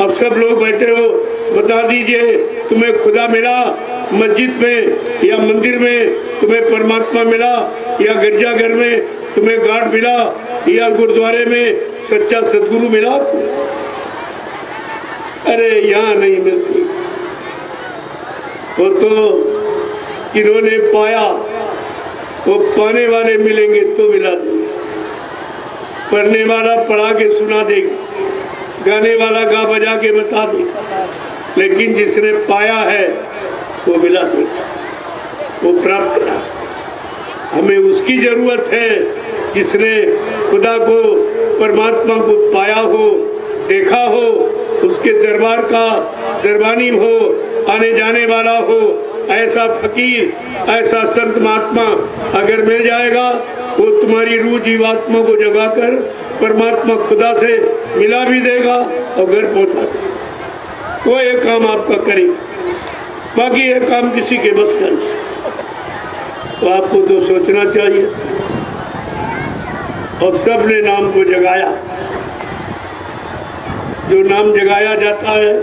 अब सब लोग बैठे हो, बता दीजिए तुम्हें खुदा मिला मस्जिद में या मंदिर में, तुम्हें परमात्मा मिला या गिरजाघर में तुम्हें गार्ड मिला या गुरुद्वारे में सच्चा सदगुरु मिला? अरे यहाँ नहीं मिलती। वो तो जिन्होंने पाया वो पाने वाले मिलेंगे तो मिला देंगे। पढ़ने वाला पढ़ा के सुना देगा, गाने वाला गा बजा के बता देगा, लेकिन जिसने पाया है वो मिला देगा, वो प्राप्त करा। हमें उसकी जरूरत है जिसने खुदा को, परमात्मा को पाया हो, देखा हो, उसके दरबार का दरबानी हो, आने जाने वाला हो। ऐसा फकीर, ऐसा संत महात्मा अगर मिल जाएगा वो तुम्हारी रूह जीवात्मा को जगाकर परमात्मा खुदा से मिला भी देगा और घर पहुंचा देगा। वो एक काम आपका करेगा, बाकी एक काम किसी के बस का नहीं। तो आपको तो सोचना चाहिए। और सबने नाम को जगाया। जो नाम जगाया जाता है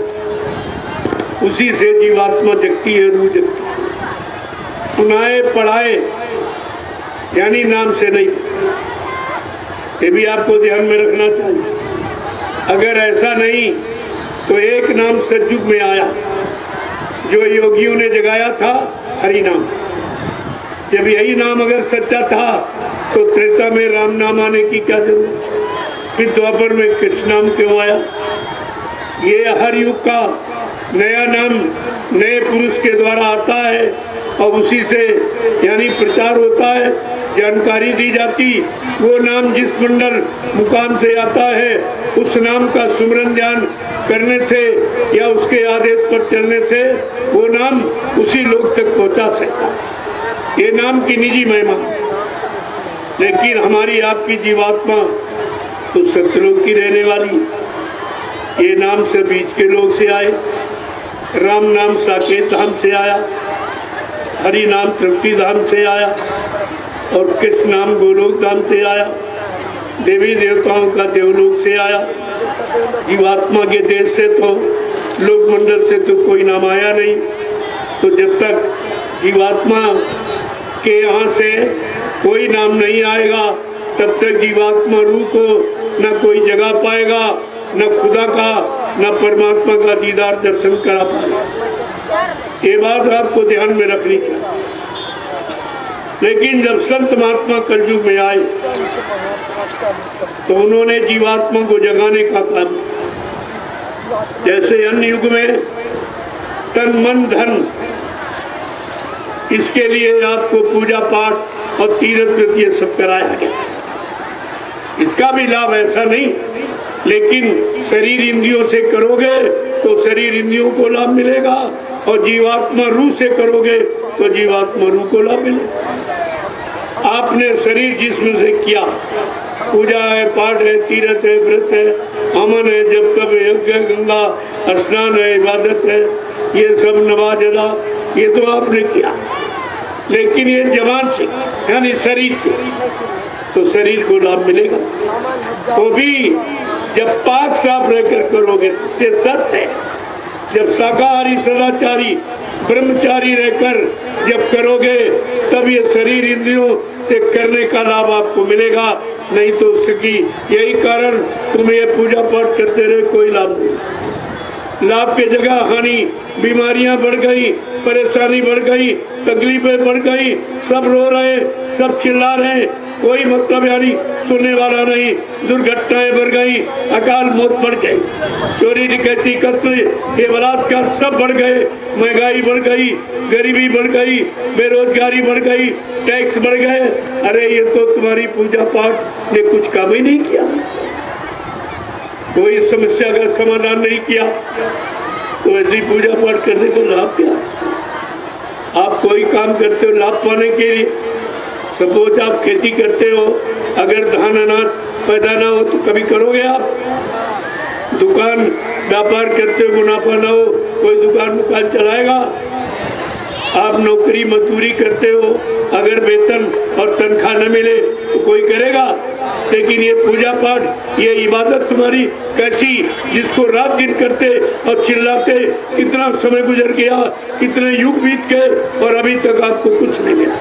उसी से जीवात्मा जगती है, रूह जगती है। सुनाए पढ़ाए यानी नाम से नहीं, ये भी आपको ध्यान में रखना चाहिए। अगर ऐसा नहीं तो एक नाम सतयुग में आया जो योगियों ने जगाया था, हरि नाम। जब यही नाम अगर सच्चा था तो त्रेता में राम नाम आने की क्या जरूरत, फिर द्वापर में कृष्ण नाम क्यों आया? ये हर युग का नया नाम नए पुरुष के द्वारा आता है और उसी से यानी प्रचार होता है, जानकारी दी जाती। वो नाम जिस मंडल मुकाम से आता है उस नाम का सुमरन ध्यान करने से या उसके आदेश पर चलने से वो नाम उसी लोक तक पहुंचा सकता है। ये नाम की निजी महिमा। लेकिन हमारी आपकी जीवात्मा तो सत्यलोक की रहने वाली। ये नाम से बीच के लोग से आए। राम नाम साकेत धाम से आया, हरि नाम तृप्ति धाम से आया और कृष्ण नाम गोलोक धाम से आया। देवी देवताओं का देवलोक से आया। जीवात्मा के देश से तो लोक मंडल से तो कोई नाम आया नहीं। तो जब तक जीवात्मा के यहाँ से कोई नाम नहीं आएगा तब तक जीवात्मा रूह को न कोई जगा पाएगा, न खुदा का न परमात्मा का दीदार दर्शन करा पाएगा। ये बात आपको ध्यान में रखनी चाहिए। लेकिन जब संत महात्मा कलयुग में आए तो उन्होंने जीवात्मा को जगाने का काम किया। जैसे अन्य युग में तन मन धन इसके लिए आपको पूजा पाठ और तीर्थ व्रत ये सब कराया गया। इसका भी लाभ ऐसा नहीं, लेकिन शरीर इंद्रियों से करोगे तो शरीर इंद्रियों को लाभ मिलेगा और जीवात्मा रूह से करोगे तो जीवात्मा रूह को लाभ मिलेगा। आपने शरीर जिस्म से किया, पूजा है, पाठ है, तीर्थ है, व्रत है, अमन है, जब तब यज्ञ, गंगा स्नान है, इबादत है, ये सब नमाज अदा, ये तो आपने किया। लेकिन ये जवान से यानी शरीर से तो शरीर को लाभ मिलेगा। तो भी जब पाक साफ रहकर करोगे तो सत्य है। जब शाकाहारी सदाचारी ब्रह्मचारी रहकर जब करोगे तब ये शरीर इंद्रियों से करने का लाभ आपको मिलेगा। नहीं तो उसकी यही कारण तुम ये पूजा पाठ करते रहे, कोई लाभ नहीं। लाभ के जगह हानि, बीमारियां बढ़ गई, परेशानी बढ़ गई, तकलीफें बढ़ गई, सब रो रहे, सब चिल्ला रहे, कोई मतलब यानी सुनने वाला नहीं। दुर्घटनाएं बढ़ गई, अकाल मौत बढ़ गई, चोरी डकैती कत्ल ये बलात्कार सब बढ़ गए, महंगाई बढ़ गई, गरीबी बढ़ गई, बेरोजगारी बढ़ गई, टैक्स बढ़ गए। अरे ये तो तुम्हारी पूजा पाठ ने कुछ काम ही नहीं किया, कोई समस्या का समाधान नहीं किया। तो ऐसी पूजा पाठ करने को लाभ क्या? आप कोई काम करते हो लाभ पाने के लिए। सपोज आप खेती करते हो, अगर धान अनाज पैदा ना हो तो कभी करोगे आप? दुकान व्यापार करते हो, मुनाफा ना हो, कोई दुकान चलाएगा? आप नौकरी मजदूरी करते हो, अगर वेतन और तनख्वाह न मिले तो कोई करेगा? लेकिन ये पूजा पाठ, ये इबादत तुम्हारी कैसी, जिसको रात दिन करते और चिल्लाते, कितना समय गुजर गया, कितने युग बीत गए और अभी तक आपको कुछ नहीं मिला।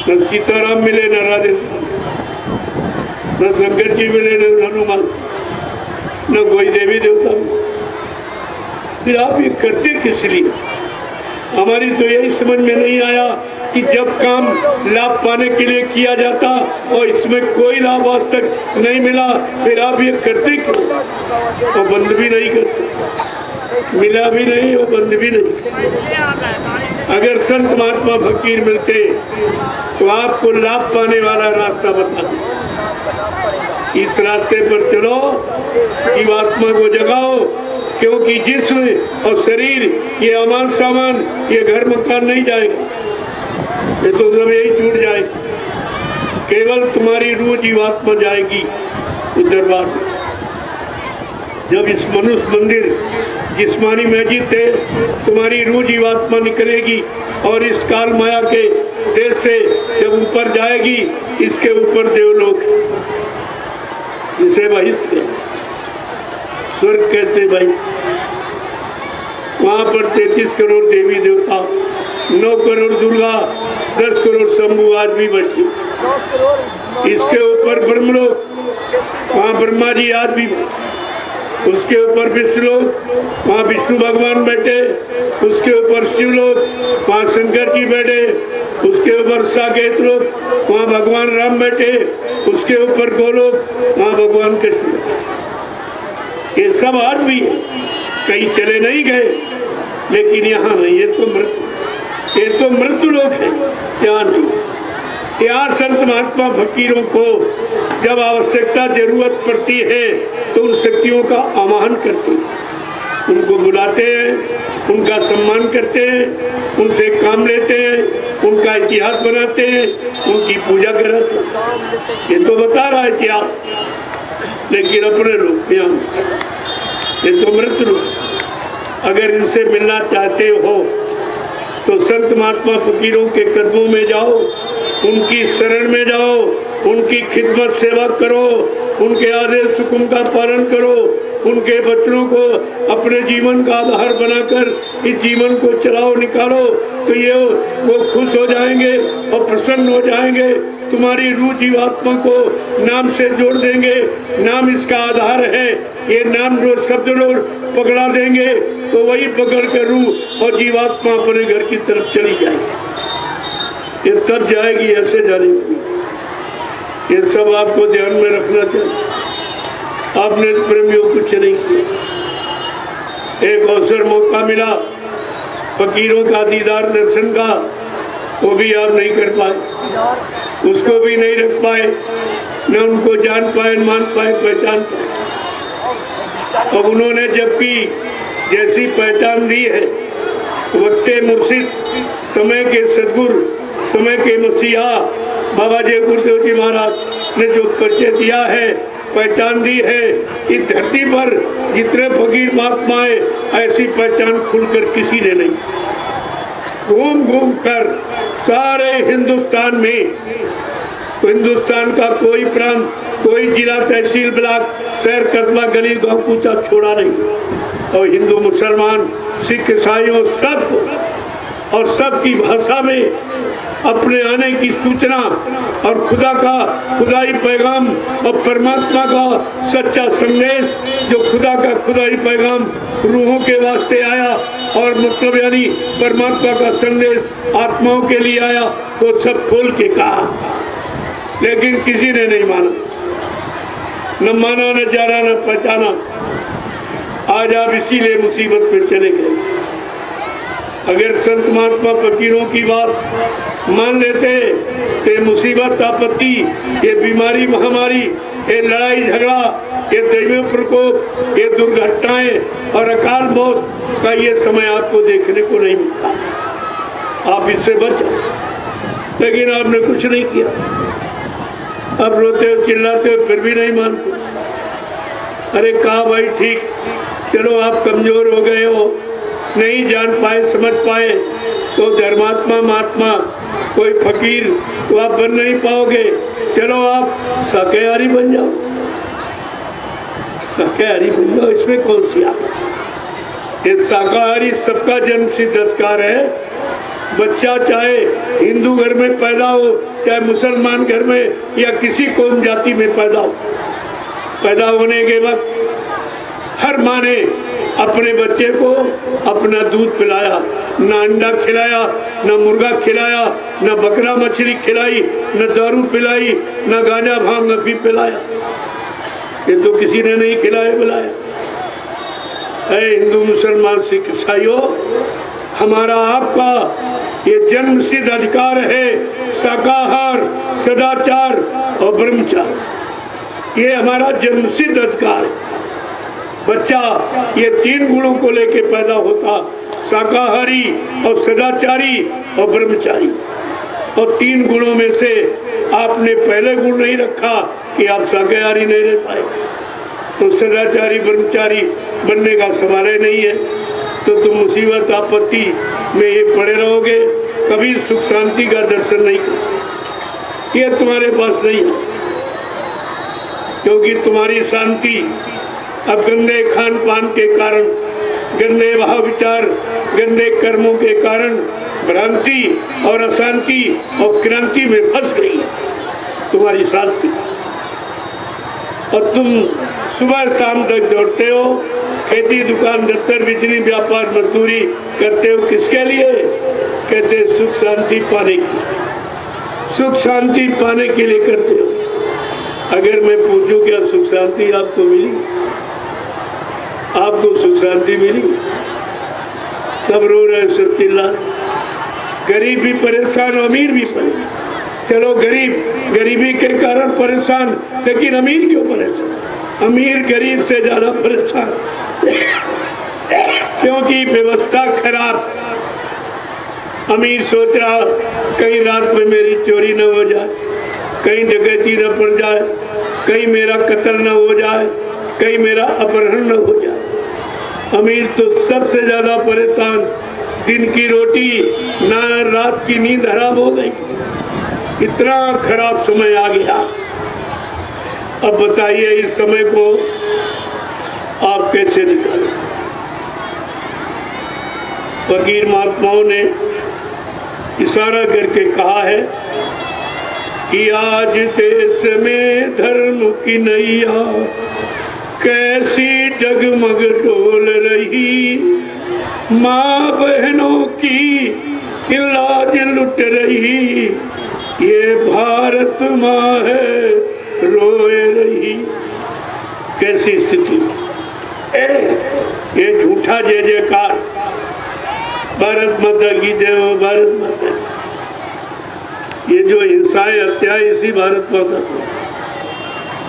न सीताराम मिले, न राधे, न शंकर जी मिले, न हनुमान, न कोई देवी देवता। फिर आप ये करते किस लिए? हमारी तो यही समझ में नहीं आया कि जब काम लाभ पाने के लिए किया जाता और इसमें कोई लाभ आज तक नहीं मिला, फिर आप ये करते क्यों? और बंद भी नहीं करते, मिला भी नहीं और बंद भी नहीं। अगर संत महात्मा फकीर मिलते तो आपको लाभ पाने वाला रास्ता बता दो। इस रास्ते पर चलो, जीवात्मा को जगाओ, क्योंकि जिस्म और शरीर ये अमान सामान, ये घर मकान नहीं जाएगा, ये तो सब यही छूट जाए। केवल तुम्हारी रूह जीवात्मा जाएगी उस दरबार में। जब इस मनुष्य मंदिर जिस्मानी मस्जिद से तुम्हारी रूह जीवात्मा निकलेगी और इस काल माया के देश से जब ऊपर जाएगी, इसके ऊपर देवलोक, इसे बहिष्ठ स्वर्ग कहते भाई। वहां पर 33 करोड़ देवी देवता, 9 करोड़ दुर्गा, 10 करोड़ शंभु आज भी बैठी। इसके ऊपर ब्रह्मलोक, वहाँ ब्रह्मा जी आज भी, उसके ऊपर विष्णुलोक, वहाँ विष्णु भगवान बैठे, उसके ऊपर शिवलोक, वहाँ शंकर जी बैठे, उसके ऊपर साकेत लोक, वहाँ भगवान राम बैठे, उसके ऊपर गोलोक, वहाँ भगवान कृष्ण। ये सब आज भी है, कहीं चले नहीं गए, लेकिन यहाँ नहीं। ये तो मृत्यु लोक है, यहाँ नहीं। यहाँ संत महात्मा फकीरों को जब आवश्यकता जरूरत पड़ती है तो उन शक्तियों का आवाहन करते हैं, उनको बुलाते हैं, उनका सम्मान करते हैं, उनसे काम लेते हैं, उनका इतिहास बनाते हैं, उनकी पूजा कराते हैं। ये तो बता रहा है इतिहास, लेकिन अपने लोग यहाँ, ये तो मृत्यु लोग। अगर इनसे मिलना चाहते हो तो संत महात्मा फकीरों के कदमों में जाओ, उनकी शरण में जाओ, उनकी खिदमत सेवा करो, उनके आदेश हुक्म का पालन करो, उनके बच्चों को अपने जीवन का आधार बनाकर इस जीवन को चलाओ, निकालो, तो ये वो खुश हो जाएंगे और प्रसन्न हो जाएंगे। तुम्हारी रूह जीवात्मा को नाम से जोड़ देंगे, नाम इसका आधार है। ये नाम रोज शब्द रोज पकड़ा देंगे तो वही पकड़ कर रूह और जीवात्मा अपने घर की तरफ चली जाएगी। ये तब जाएगी, ऐसे जाएगी। ये सब आपको ध्यान में रखना चाहिए। आपने प्रेमियों कुछ नहीं किया। एक अवसर मौका मिला फकीरों का दीदार दर्शन का, वो भी आप नहीं कर पाए, उसको भी नहीं रख पाए, न उनको जान पाए, मान पाए, पहचान पाए। अब उन्होंने जबकि जैसी पहचान दी है, वक्ते मुर्शिद, समय के सदगुरु, समय के मसीहा बाबा जय गुरुदेव जी महाराज ने जो परिचय दिया है, पहचान दी है, इस धरती पर जितने फकीर महात्माएं, ऐसी पहचान खुलकर किसी ने नहीं। घूम घूम कर सारे हिंदुस्तान में, तो हिंदुस्तान का कोई प्रांत, कोई जिला, तहसील, ब्लॉक, शहर, कस्बा, गली, गांव कूचा छोड़ा नहीं। और हिंदू, मुसलमान, सिख, ईसाइयों सब, और सबकी भाषा में अपने आने की सूचना और खुदा का खुदाई पैगाम और परमात्मा का सच्चा संदेश, जो खुदा का खुदाई पैगाम रूहों के वास्ते आया और मतलब यानी परमात्मा का संदेश आत्माओं के लिए आया, वो सब खोल के कहा, लेकिन किसी ने नहीं माना, न माना, न जाना, न पहचाना। आज आप इसीलिए मुसीबत में चले गए। अगर संत महात्मा फकीरों की बात मान लेते तो मुसीबत, आपत्ति, ये बीमारी, महामारी, ये लड़ाई झगड़ा, ये दैवीय प्रकोप, ये दुर्घटनाएं और अकाल मौत का ये समय आपको देखने को नहीं मिलता। आप इससे बच, लेकिन आपने कुछ नहीं किया। अब रोते हो, चिल्लाते हो, फिर भी नहीं मानते। अरे कहा भाई ठीक, चलो आप कमजोर हो गए हो, नहीं जान पाए, समझ पाए, तो धर्मात्मा महात्मा कोई फकीर तो आप बन नहीं पाओगे। चलो आप शाकाहारी बन जाओ, शाकाहारी बन जाओ, इसमें कौन सी आप। ये शाकाहारी सबका जन्म सिद्ध अधिकार है। बच्चा चाहे हिंदू घर में पैदा हो, चाहे मुसलमान घर में या किसी कौम जाति में पैदा हो, पैदा होने के वक्त हर माँ ने अपने बच्चे को अपना दूध पिलाया, न अंडा खिलाया, न मुर्गा खिलाया, न बकरा मछली खिलाई, न दारू पिलाई, न गांजा भांग अफीम पिलाया। ये तो किसी ने नहीं खिलाया पिलाया। ऐ हिंदू, मुसलमान, सिख, ईसाइयों, हमारा आपका ये जन्म सिद्ध अधिकार है शाकाहार, सदाचार और ब्रह्मचार्य। ये हमारा जन्म सिद्ध अधिकार है। बच्चा ये 3 गुणों को लेके पैदा होता, शाकाहारी और सदाचारी और ब्रह्मचारी। और 3 गुणों में से आपने पहले गुण नहीं रखा कि आप शाकाहारी नहीं रह पाए, तो सदाचारी ब्रह्मचारी बनने का सवाल ही नहीं है। तो तुम मुसीबत आपत्ति में ये पड़े रहोगे, कभी सुख शांति का दर्शन नहीं करोगे। ये तुम्हारे पास नहीं है, क्योंकि तुम्हारी शांति अब गंदे खान पान के कारण, गंदे भाव विचार, गंदे कर्मों के कारण भ्रांति और अशांति और क्रांति में फंस गई तुम्हारी शांति। और तुम सुबह शाम तक दौड़ते हो, खेती दुकान दफ्तर बिजली व्यापार मजदूरी करते हो, किसके लिए? कहते सुख शांति पाने की, सुख शांति पाने के लिए करते हो। अगर मैं पूछूं क्या सुख शांति आपको मिली? आपको सुख शांति मिली? सब रो रहे, सब चिल्ला रहे, गरीब भी परेशान, अमीर भी परेशान। चलो गरीब गरीबी के कारण परेशान, लेकिन अमीर क्यों परेशान? अमीर गरीब से ज्यादा परेशान, क्योंकि व्यवस्था खराब। अमीर सोच रहा कहीं रात में मेरी चोरी न हो जाए, कहीं डकैती न पड़ जाए, कहीं मेरा कत्ल न हो जाए, कहीं मेरा अपहरण न हो जाए। अमीर तो सबसे ज्यादा परेशान, दिन की रोटी ना, रात की नींद हराम हो गई। इतना खराब समय आ गया। अब बताइए इस समय को आप कैसे निकालें? फकीर महात्माओं ने इशारा करके कहा है कि आज देश में धर्म की नैया कैसी डगमग डोल रही, माँ बहनों की लाज लुट रही, ये भारत माँ है रोए रही। कैसी स्थिति? ये झूठा जय जयकार, भारत माता की जय हो, भारत माता। ये जो हिंसाएं हत्या इसी भारत माता को,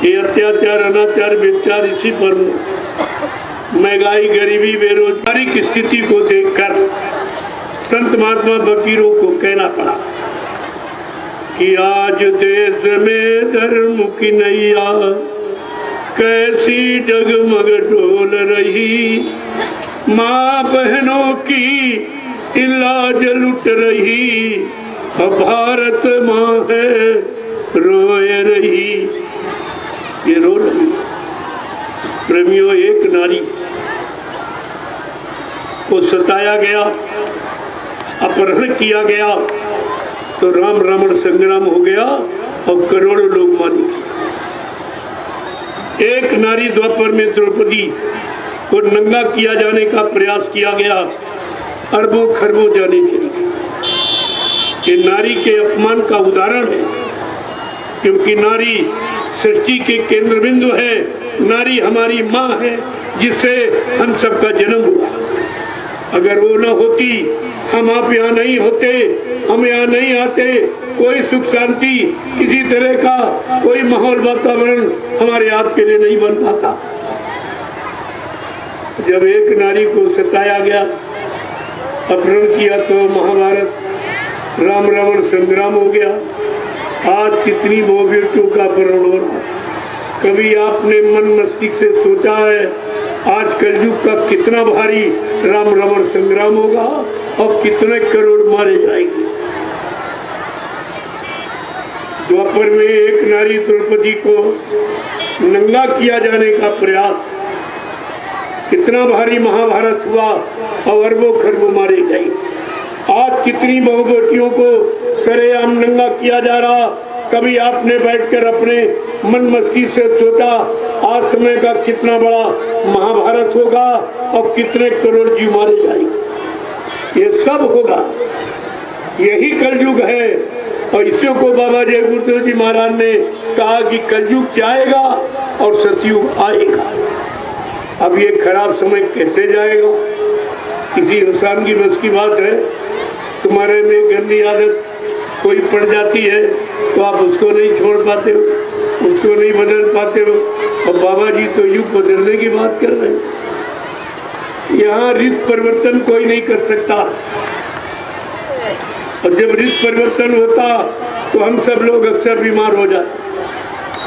ये अत्याचार अनाचार व्यभिचार इसी पर। महंगाई गरीबी बेरोजगारी की स्थिति को देखकर संत महात्मा फकीरों को कहना पड़ा कि आज देश में धर्म की नैया कैसी डगमग डोल रही, माँ बहनों की इलाज लुट रही, भारत माँ है रोए रही। ये रो रही। प्रेमियों, एक नारी को सताया गया, अपहरण किया गया, तो राम रावण संग्राम हो गया और करोड़ों लोग मारे गए। एक नारी द्वापर में द्रौपदी को नंगा किया जाने का प्रयास किया गया, अरबों खरबों जाने के लिए। ये नारी के अपमान का उदाहरण है, क्योंकि नारी सृष्टि के केंद्र बिंदु है। नारी हमारी माँ है, जिससे हम सबका जन्म हुआ। अगर वो न होती, हम आप यहाँ नहीं होते, हम यहाँ नहीं आते, कोई सुख शांति किसी तरह का कोई माहौल वातावरण हमारे हाथ के लिए नहीं बन पाता। जब एक नारी को सताया गया, अपहरण किया, तो महाभारत राम रावण संग्राम हो गया। आज कितनी बेटियों का अपहरण हो रहा। कभी आपने मन मस्तिष्क से सोचा है आज कलयुग का कितना भारी राम रावण संग्राम होगा और कितने करोड़ मारे जाएंगे? द्वापर में एक नारी द्रौपदी को नंगा किया जाने का प्रयास, कितना भारी महाभारत हुआ और अरबों खरबों मारे गए। आज कितनी बहुबेटियों को सरेआम नंगा किया जा रहा। कभी आपने बैठकर अपने मन मस्ती से सोचा आज समय का कितना बड़ा महाभारत होगा और कितने करोड़ जीव मारे जाएंगे? ये सब होगा, यही कलयुग है। और इसी को बाबा जय गुरुदेव जी महाराज ने कहा कि कलयुग जाएगा और सतयुग आएगा। अब ये खराब समय कैसे जाएगा? किसी इंसान की बस की बात है? तुम्हारे में गंदी आदत कोई पड़ जाती है तो आप उसको नहीं छोड़ पाते हो, उसको नहीं बदल पाते हो। और बाबा जी तो युग बदलने की बात कर रहे हैं। यहाँ रीत परिवर्तन कोई नहीं कर सकता। और जब ऋतु परिवर्तन होता तो हम सब लोग अक्सर बीमार हो जाते,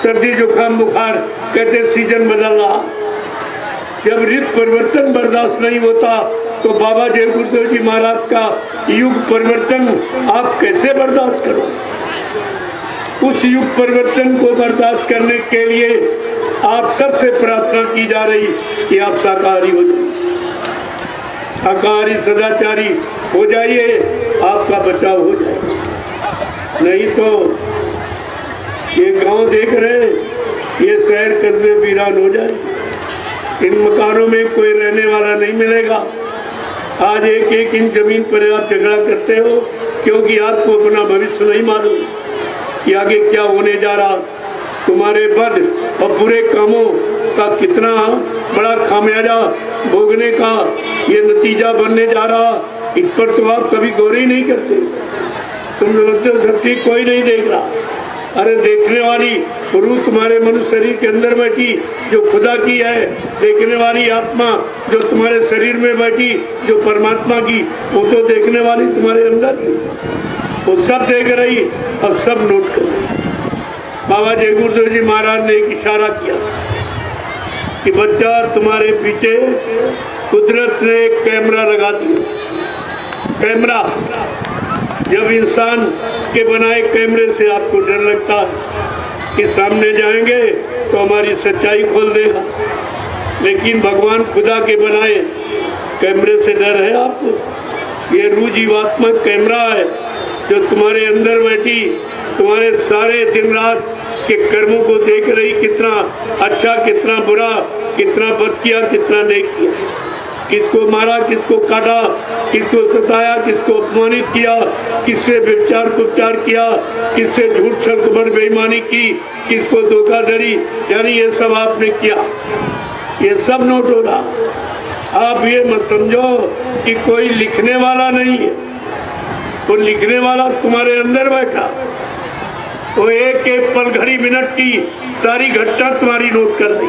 सर्दी जुकाम बुखार, कहते सीजन बदल रहा। जब ऋतु परिवर्तन बर्दाश्त नहीं होता तो बाबा जय गुरुदेव जी महाराज का युग परिवर्तन आप कैसे बर्दाश्त करो? उस युग परिवर्तन को बर्दाश्त करने के लिए आप सबसे प्रार्थना की जा रही कि आप शाकाहारी हो जाइए, शाकाहारी सदाचारी हो जाइए, आपका बचाव हो जाए। नहीं तो ये गांव देख रहे, ये शहर कस्बे वीरान हो जाए, इन मकानों में कोई रहने वाला नहीं मिलेगा। आज एक एक इंच जमीन पर आप झगड़ा करते हो क्योंकि आपको अपना भविष्य नहीं मालूम कि आगे क्या होने जा रहा। तुम्हारे बद और बुरे कामों का कितना बड़ा खामियाजा भोगने का ये नतीजा बनने जा रहा, इस पर तो आप कभी गौर ही नहीं करते। तुम समझते हो सब ठीक, कोई नहीं देख रहा। अरे देखने वाली रूह तुम्हारे मनुष्य शरीर के अंदर बैठी जो खुदा की है, देखने वाली आत्मा जो तुम्हारे शरीर में बैठी जो परमात्मा की, वो तो देखने वाली तुम्हारे अंदर थी। वो सब देख रही और सब नोट कर रही। बाबा जय गुरुदेव जी महाराज ने एक इशारा किया कि बच्चा तुम्हारे पीछे कुदरत ने एक कैमरा लगा दिया। कैमरा, जब इंसान के बनाए कैमरे से आपको डर लगता है कि सामने जाएंगे तो हमारी सच्चाई खोल देगा, लेकिन भगवान खुदा के बनाए कैमरे से डर है आपको? ये रूह जीवात्मा कैमरा है जो तुम्हारे अंदर बैठी तुम्हारे सारे दिन रात के कर्मों को देख रही, कितना अच्छा कितना बुरा, कितना बद किया कितना नेक किया, किसको मारा किसको काटा, किसको सताया किसको अपमानित किया, किससे व्यभिचार कुपचार किया, किससे झूठ छलकपट बेईमानी की, किसको धोखाधड़ी, यानी ये सब आपने किया। ये सब नोट हो रहा। आप ये मत समझो कि कोई लिखने वाला नहीं है, वो लिखने वाला तुम्हारे अंदर बैठा, वो एक एक पल घड़ी मिनट की सारी घटना तुम्हारी नोट कर दी।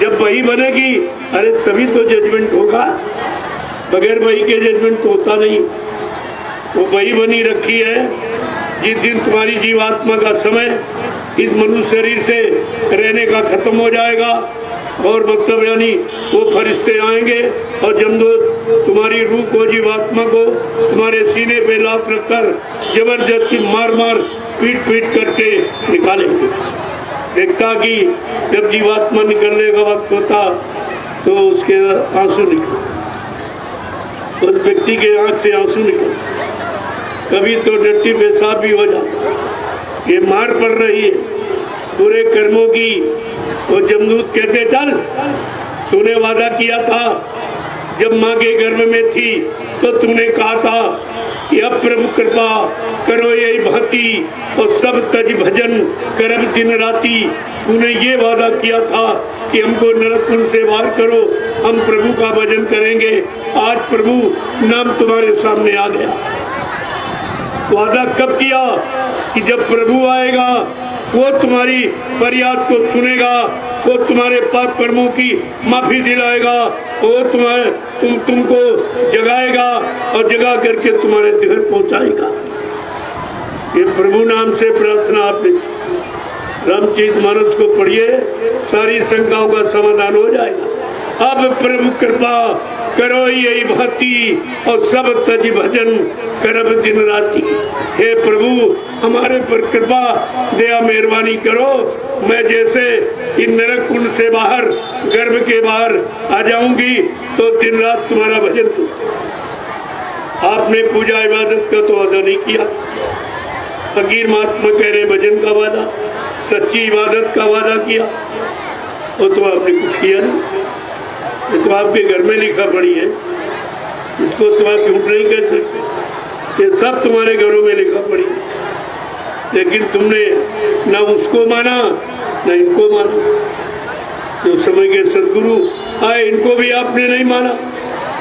जब वही बनेगी, अरे तभी तो जजमेंट होगा, बगैर वही के जजमेंट तो होता नहीं। वो वही बनी रखी है। जिस दिन तुम्हारी जीवात्मा का समय इस मनुष्य शरीर से रहने का खत्म हो जाएगा और मतलब यानी वो फरिश्ते आएंगे और जमदूत तुम्हारी रूह को जीवात्मा को तुम्हारे सीने पे लात रखकर जबरदस्ती मार मार पीट पीट करके निकालेंगे। देखता कि जब जीवात्मा निकलने का वक्त होता तो उसके आंसू निकल, उस व्यक्ति के आंख से आंसू निकल, कभी तो डट्टी पेशाब भी हो जाता। ये मार पड़ रही है पूरे कर्मों की। वो जमदूत कहते चल, तूने वादा किया था जब माँ के गर्भ में थी तो तुमने कहा था कि अब प्रभु कृपा करो यही भांति और सब तज भजन करब दिन राती। तूने ये वादा किया था कि हमको नरक कुंड से बाहर करो, हम प्रभु का भजन करेंगे। आज प्रभु नाम तुम्हारे सामने आ गया। वादा कब किया? कि जब प्रभु आएगा वो तुम्हारी फरियाद को सुनेगा, वो तुम्हारे पाप कर्मों की माफी दिलाएगा, वो तुमको जगाएगा और जगा करके तुम्हारे घर पहुंचाएगा। ये प्रभु नाम से प्रार्थना आपने रामचरितमानस को पढ़िए, सारी शंकाओं का समाधान हो जाएगा। अब प्रभु कृपा करो यही भांति और सब तज भजन करब दिन राती। हे प्रभु हमारे पर कृपा दया मेहरबानी करो। मैं जैसे इन नरक कुंड से बाहर गर्भ के बाहर आ जाऊंगी तो दिन रात तुम्हारा भजन करूं। आपने पूजा इबादत का तो अदा नहीं किया। फकीर महात्मा कह रहे भजन का वादा, सच्ची इबादत का वादा किया, वो तो आपने कुछ किया नहीं। ये तो आपके घर में लिखा पड़ी है, इसको तो आप झूठ नहीं कह सकते। ये सब तुम्हारे घरों में लिखा पड़ी है, लेकिन तुमने ना उसको माना ना इनको माना। जो समय के सदगुरु आए इनको भी आपने नहीं माना,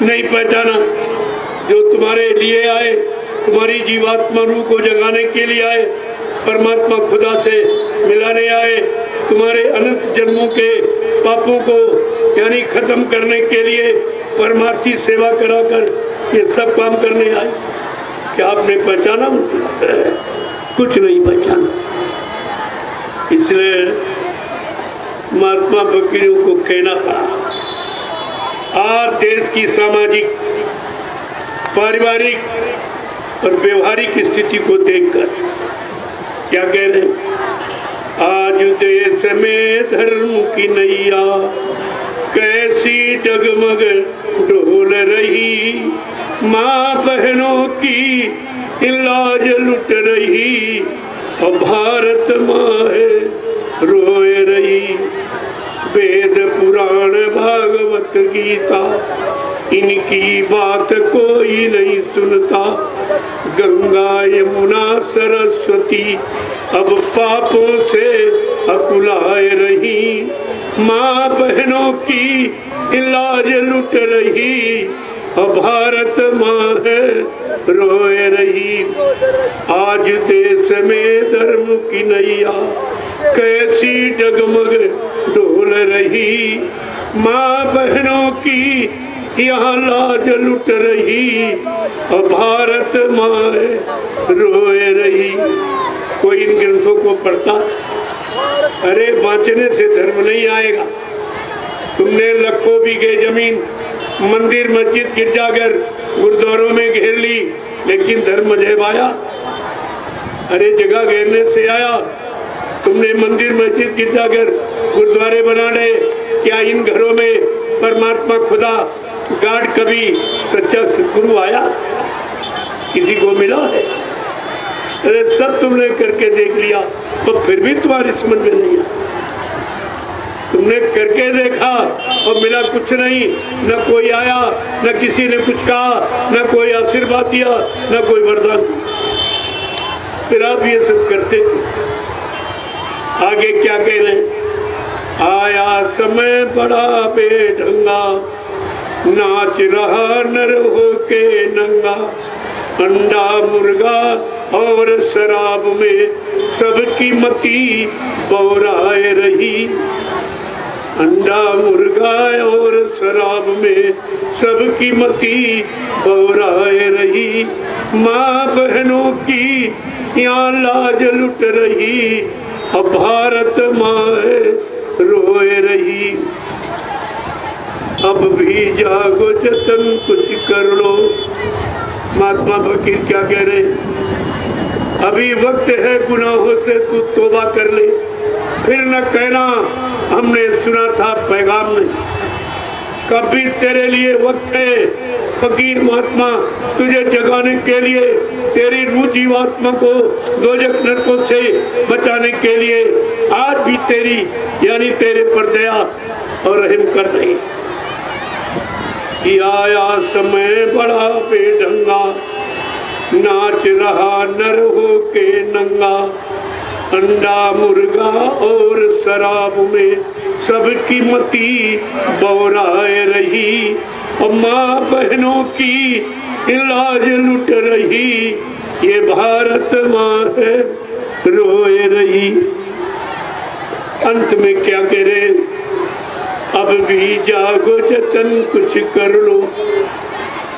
नहीं पहचाना। जो तुम्हारे लिए आए, तुम्हारी जीवात्मा रूह को जगाने के लिए आए, परमात्मा खुदा से मिलाने आए, तुम्हारे अनंत जन्मों के पापों को यानी खत्म करने के लिए परमार्थी सेवा कराकर ये सब काम करने आए। क्या आपने पहचाना मुझे? कुछ नहीं पहचाना। इसलिए महात्मा फकीरों को कहना पड़ा। आज देश की सामाजिक, पारिवारिक और व्यवहारिक स्थिति को देखकर क्या कह रहे हैं? आज देश में धर्म की नैया कैसी डगमग डोल रही, माँ बहनों की लाज लुट रही, और भारत माँ है रोए रही। वेद पुराण भागवत गीता इनकी बात कोई नहीं सुनता। गंगा यमुना सरस्वती अब पापों से अकुलाए रही, माँ बहनों की लाज लुट रही, और भारत माँ है रोए रही। आज देश में धर्म की नैया कैसी डगमग डोल रही, माँ बहनों की यहाँ लाज लुट रही, और भारत माँ है रोए रही। कोई इन ग्रंथों को पढ़ता? अरे बांचने से धर्म नहीं आएगा। तुमने लाखों बीघे जमीन, मंदिर, मस्जिद, गिरजाघर, गुरुद्वारों में घेर ली, लेकिन धर्म जय आया? अरे जगह घेरने से आया। तुमने मंदिर, मस्जिद, गिरजाघर, गुरुद्वारे बना ले, क्या इन घरों में परमात्मा खुदा गाड कभी सच्चा सदगुरु आया? किसी को मिला है? अरे सब तुमने करके देख लिया, तो फिर भी तुम्हारी समझ में नहीं आया। तुमने करके देखा और मिला कुछ नहीं, न कोई आया, न किसी ने कुछ कहा, न कोई आशीर्वाद दिया, न कोई वरदान। फिर आप ये सब करते थे। आगे क्या कह रहे? आया समय बड़ा बेढंगा, नाच रहा नर होके नंगा, अंडा मुर्गा और शराब में सबकी मती बौराए रही। अंडा मुर्गा और शराब में सबकी मती बौराए रही, माँ बहनों की यहाँ लाज लुट रही, और भारत माँ रोए रही। अब भी जागो जतन कुछ कर लो। महात्मा फकीर क्या कह रहे? अभी वक्त है, गुनाहों से तू तौबा कर ले, फिर न कहना हमने सुना था पैगाम नहीं। कभी तेरे लिए वक्त है फकीर महात्मा, तुझे जगाने के लिए, तेरी रूह जीवात्मा को दोजख नरकों से बचाने के लिए आज भी तेरी यानी तेरे पर दया और रहम कर रही। आया समय बड़ा बेढंगा, नाच रहा नर हो के नंगा, अंडा मुर्गा और शराब में सबकी मती बौराए रही, और माँ बहनों की इलाज लुट रही, ये भारत माँ है रोए रही। अंत में क्या कह रहे? अब भी जागो जतन कुछ कर लो,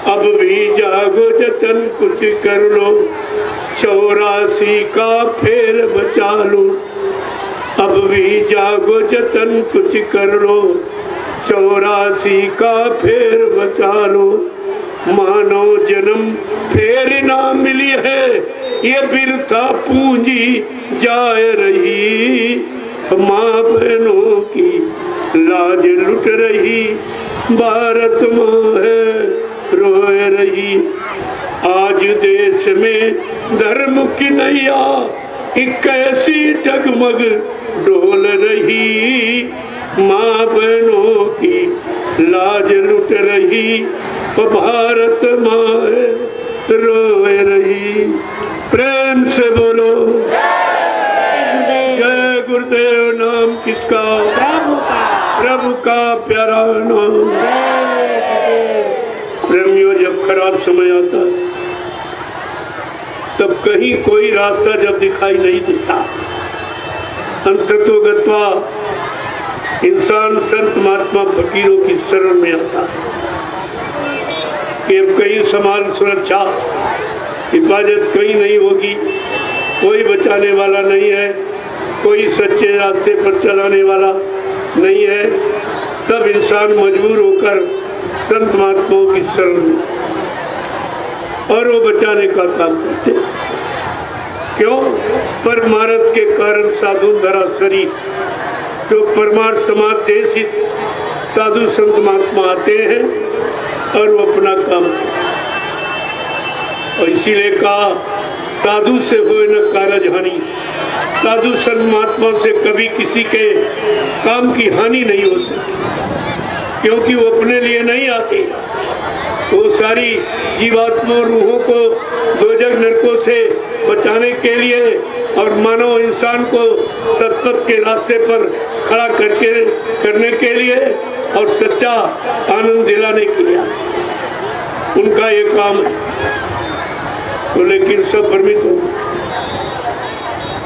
अब भी जागो जतन कुछ कर लो, 84 का फेर बचा लो। अब भी जागो जतन कुछ कर लो, 84 का फेर बचा लो। मानव जन्म फेर ना मिली है, ये बिरथा पूंजी जाए रही, माँ बहनों की लाज लुट रही, भारत माँ है रोए रही। आज देश में धर्म की नैया कैसी डगमग डोल रही, माँ बहनों की लाज लुट रही, भारत माँ है रोए रही। प्रेम से बोलो जय गुरुदेव। नाम किसका? प्रभु का प्यारा नाम। प्रेमियों, जब खराब समय आता है तब कहीं कोई रास्ता जब दिखाई नहीं देता, अंततो गत्वा इंसान संत महात्मा फकीरों की शरण में आता है कि अब कहीं समाज सुरक्षा हिफाजत कहीं नहीं होगी, कोई बचाने वाला नहीं है, कोई सच्चे रास्ते पर चलाने वाला नहीं है, तब इंसान मजबूर होकर संत महात्माओं की शरण में और वो बचाने का काम करते। क्यों? परमार्थ के कारण साधु धरा शरीर, जो परमार्थ समाज देशित साधु संत महात्मा आते हैं और वो अपना काम करते। और इसीलिए कहा साधु से हो न कारज हानि, साधु संत महात्मा से कभी किसी के काम की हानि नहीं हो सकती, क्योंकि वो अपने लिए नहीं आते, वो सारी जीवात्मा रूहों को दोजख नरकों से बचाने के लिए और मानव इंसान को सत्पथ के रास्ते पर खड़ा करने के लिए और सच्चा आनंद दिलाने के लिए उनका ये काम है। तो लेकिन सब भ्रमित हो,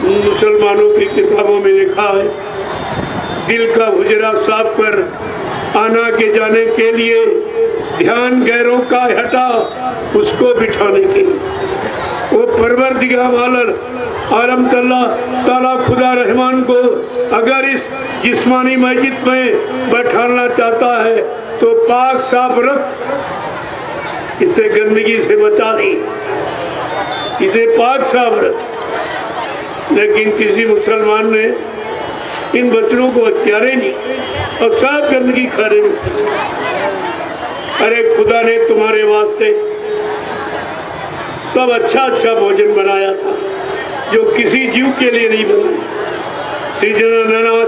मुसलमानों की किताबों में लिखा है दिल का हुजरा साफ कर आना के जाने के लिए ध्यान गैरों का हटा उसको बिठाने के लिए। वो परवरदिगार आलम ताला खुदा रहमान को अगर इस जिस्मानी मस्जिद में बैठाना चाहता है तो पाक साफ रख, इसे गंदगी से बचा दी, इसे पाक साफ रख। लेकिन किसी मुसलमान ने इन बच्चों को हत्यारे नहीं और साफ गंदगी खा रहे। अरे खुदा ने तुम्हारे वास्ते सब अच्छा अच्छा भोजन बनाया था जो किसी जीव के लिए नहीं बनाया। सीजनल अनाज,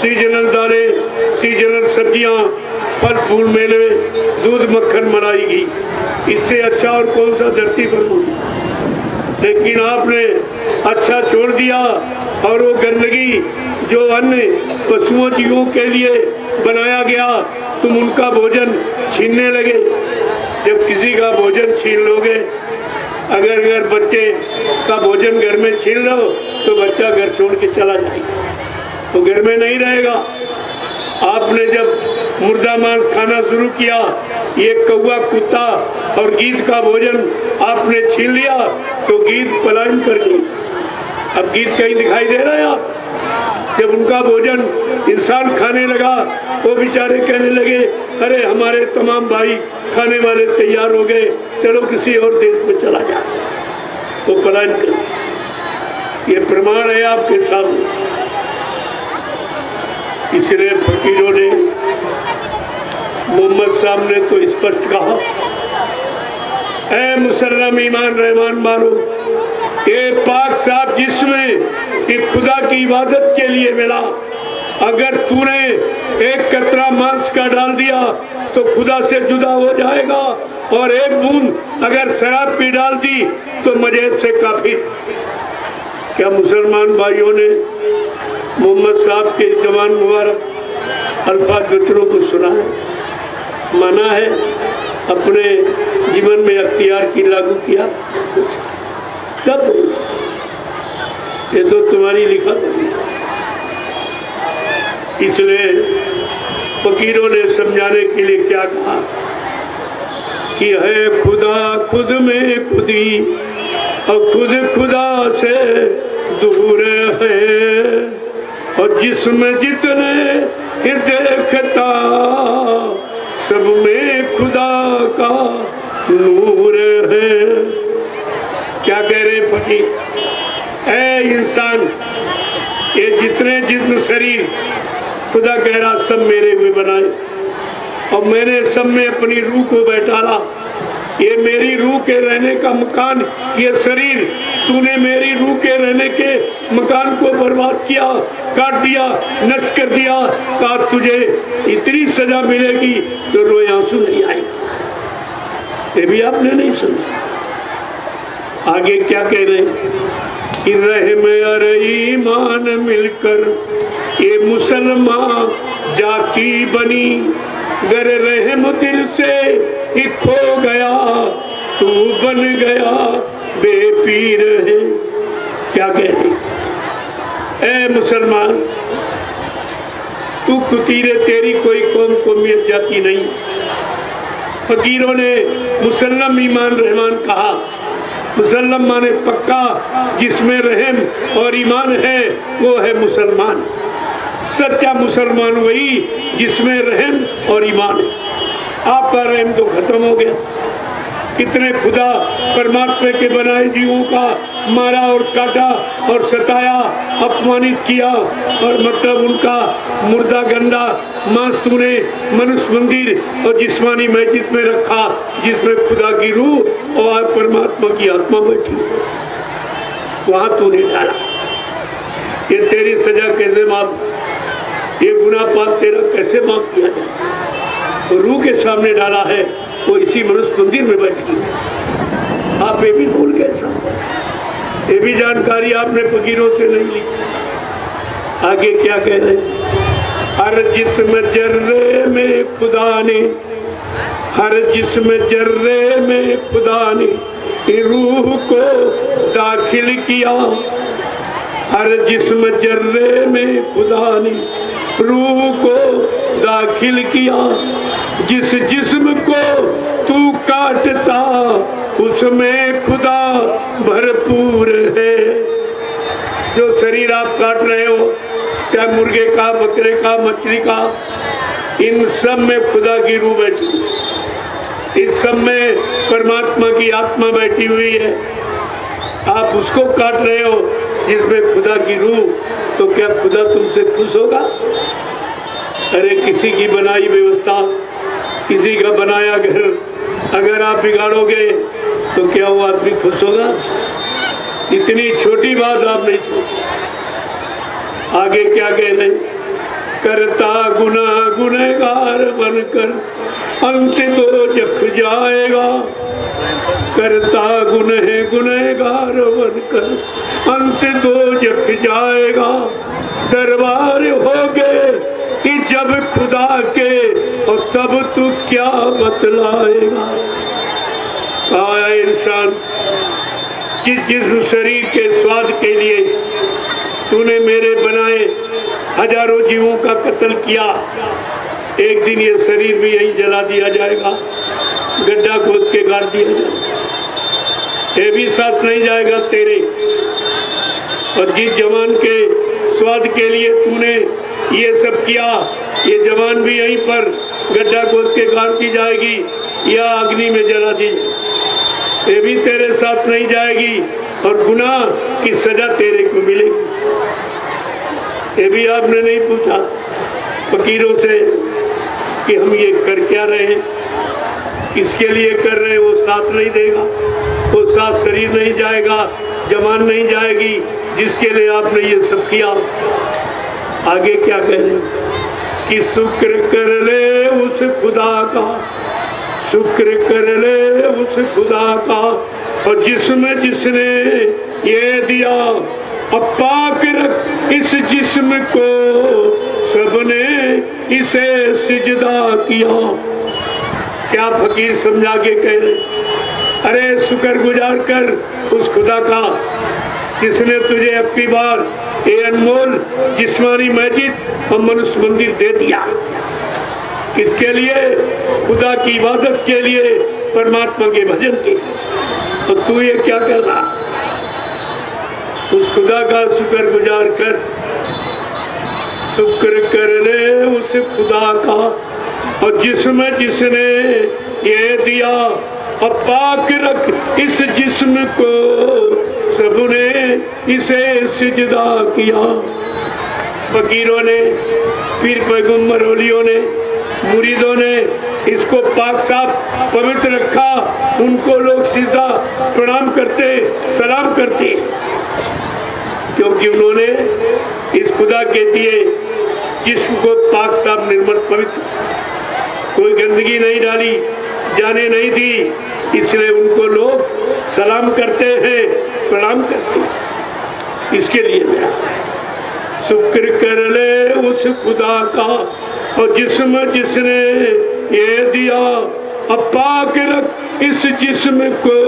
सीजनल दालें, सीजनल सब्जियां, फल फूल मेले, दूध मक्खन मलाई घी, इससे अच्छा और कौन सा धरती पर होगी। लेकिन आपने अच्छा छोड़ दिया और वो गंदगी जो अन्य पशुओं जीवों के लिए बनाया गया तुम उनका भोजन छीनने लगे। जब किसी का भोजन छीन लोगे, अगर बच्चे का भोजन घर में छीन लो तो बच्चा घर छोड़ के चला जाएगा, तो घर में नहीं रहेगा। आपने जब मुर्दा मांस खाना शुरू किया, ये कौवा कुत्ता और गीद का भोजन आपने छीन लिया तो गीद पलायन कर गई। अब गीद कहीं दिखाई दे रहा है आप? जब उनका भोजन इंसान खाने लगा वो बेचारे कहने लगे अरे हमारे तमाम भाई खाने वाले तैयार हो गए, चलो किसी और देश में चला जाए, तो पलायन कर। ये प्रमाण है आपके सामने। इसलिए फकीरों ने, मोहम्मद साहब ने तो स्पष्ट कहा, ऐ मुसल्लम ईमान रहमान मानो, ये पाक साफ जिसमें कि खुदा की इबादत के लिए मिला, अगर तूने एक कतरा मांस का डाल दिया तो खुदा से जुदा हो जाएगा, और एक बूंद अगर शराब की डाल दी तो मजेद से काफी। क्या मुसलमान भाइयों ने मोहम्मद साहब के जवान मुबारक अल्फाज बच्चों को सुना है, माना है, अपने जीवन में अख्तियार की लागू किया? कब? ये तो तुम्हारी लिखा। इसलिए फकीरों ने समझाने के लिए क्या कहा कि है खुदा खुद में खुदी और खुद खुदा से दूर है, और जिसमें जितने देखता सब में खुदा का नूर है। क्या कह रहे फकीर? ऐ इंसान, ये जितने जिस्म शरीर खुदा कह रहा सब मेरे हुए बनाए, और मैंने सब में अपनी रूह को बैठाला। ये मेरी रूह के रहने का मकान, ये शरीर तूने मेरी रूह के रहने के मकान को बर्बाद किया, काट दिया, नष्ट कर दिया। कहा तुझे इतनी सजा मिलेगी तो रोए आंसू नहीं आएगा। ये भी आपने नहीं सुना। आगे क्या कह रहे कि रहम और ईमान मिलकर ये मुसलमान जाकी बनी, गर रहम दिल से ही खो गया तू बन गया बेपीर है। क्या कह रही? ऐ मुसलमान, तू कुतीरे, तेरी कोई कौम कौमियत जाती नहीं। फकीरों ने मुसल्लम ईमान रहमान कहा मुसल्लम माने पक्का, जिसमें रहम और ईमान है वो है मुसलमान। सच्चा मुसलमान वही जिसमें रहम और ईमान है। आपका रहम तो खत्म हो गया। कितने खुदा परमात्मा के बनाए जीवों का मारा और काटा और सताया, अपमानित किया, और मतलब उनका मुर्दा गंदा मांस तूने मनुष्य मंदिर और जिस्मानी मस्जिद में रखा, जिसमें खुदा की रूह और परमात्मा की आत्मा बैठी, वहां तूने डाला। ये तेरी सजा कैसे माफ, ये गुनाह पाप तेरा कैसे माफ किया जाए? रूह के सामने डाला है, वो इसी मनुष्य मंदिर में बैठी है। आप ये भी भूल गए साहब, ये भी जानकारी आपने फकीरों से नहीं ली। आगे क्या कह रहे हैं? हर जिस्म जर्रे में खुदा ने, हर जिस्म जर्रे में खुदा ने रूह को दाखिल किया। हर जिस्म जर्रे में खुदा ने रूह को दाखिल किया। जिस जिस्म को तू काटता उसमें खुदा भरपूर है। जो शरीर आप काट रहे हो, चाहे मुर्गे का, बकरे का, मछली का, इन सब में खुदा की रूह बैठी है। इस सब में परमात्मा की आत्मा बैठी हुई है। आप उसको काट रहे हो जिसमें खुदा की रूह, तो क्या खुदा तुमसे खुश होगा? अरे किसी की बनाई व्यवस्था, किसी का बनाया घर अगर आप बिगाड़ोगे तो क्या वो आदमी खुश होगा? इतनी छोटी बात आप नहीं सोची। आगे क्या कह रहे? करता गुनाह गुनहगार बनकर अंत तो जख जाएगा। करता गुनहगार बनकर अंत तो जख जाएगा। दरबार हो गए कि जब खुदा के, और तब तू क्या बतलाएगा? आया इंसान, जिस शरीर के स्वाद के लिए तूने मेरे बनाए हजारों जीवों का कत्ल किया, एक दिन ये शरीर भी यहीं जला दिया जाएगा, गड्ढा खोद के गाड़ दिया जाएगा। ये भी साथ नहीं जाएगा तेरे। और जिस जवान के स्वाद के लिए तूने ये सब किया, ये जवान भी यहीं पर गड्ढा खोद के गाड़ दी जाएगी या अग्नि में जला दी जाएगी। ये भी तेरे साथ नहीं जाएगी और गुनाह की सजा तेरे को मिलेगी। ये भी आपने नहीं पूछा फकीरों से कि हम ये कर क्या रहे हैं, किसके लिए कर रहे हैं? वो साथ नहीं देगा, वो साथ शरीर नहीं जाएगा, जवान नहीं जाएगी जिसके लिए आपने ये सब किया। आगे क्या कह रहे हैं कि शुक्र कर ले उस खुदा का, शुक्र कर ले उस खुदा का, और जिसमें जिसने ये दिया, अब पाक रख इस जिस्म को, सबने इसे सिजदा किया। क्या फकीर समझा के कह रहे? अरे शुक्र गुजार कर उस खुदा का जिसने तुझे अब की बार ये अनमोल जिस्मानी मस्जिद और मनुष्य मंदिर दे दिया। किसके लिए? खुदा की इबादत के लिए, परमात्मा के भजन के। तो तू ये क्या कर रहा? उस खुदा का शुक्र गुजार कर, शुक्र कर ले उस खुदा का, और जिसमें जिसने ये दिया, और पाक रख इस जिस्म को, सबने इसे सिजदा किया। फकीरों ने, पीर पैगंबर औलियों ने, मुरीदों ने इसको पाक साफ पवित्र रखा। उनको लोग सीधा प्रणाम करते, सलाम करते, क्योंकि उन्होंने इस खुदा के दिए जिस्म को पाक साफ निर्मल पवित्र, कोई गंदगी नहीं डाली, जाने नहीं दी, इसलिए उनको लोग सलाम करते हैं, प्रणाम करते हैं। इसके लिए मेरा शुक्र कर ले उस खुदा का, और जिस्म जिसने ये दिया, अब पाक रख इस जिस्म को,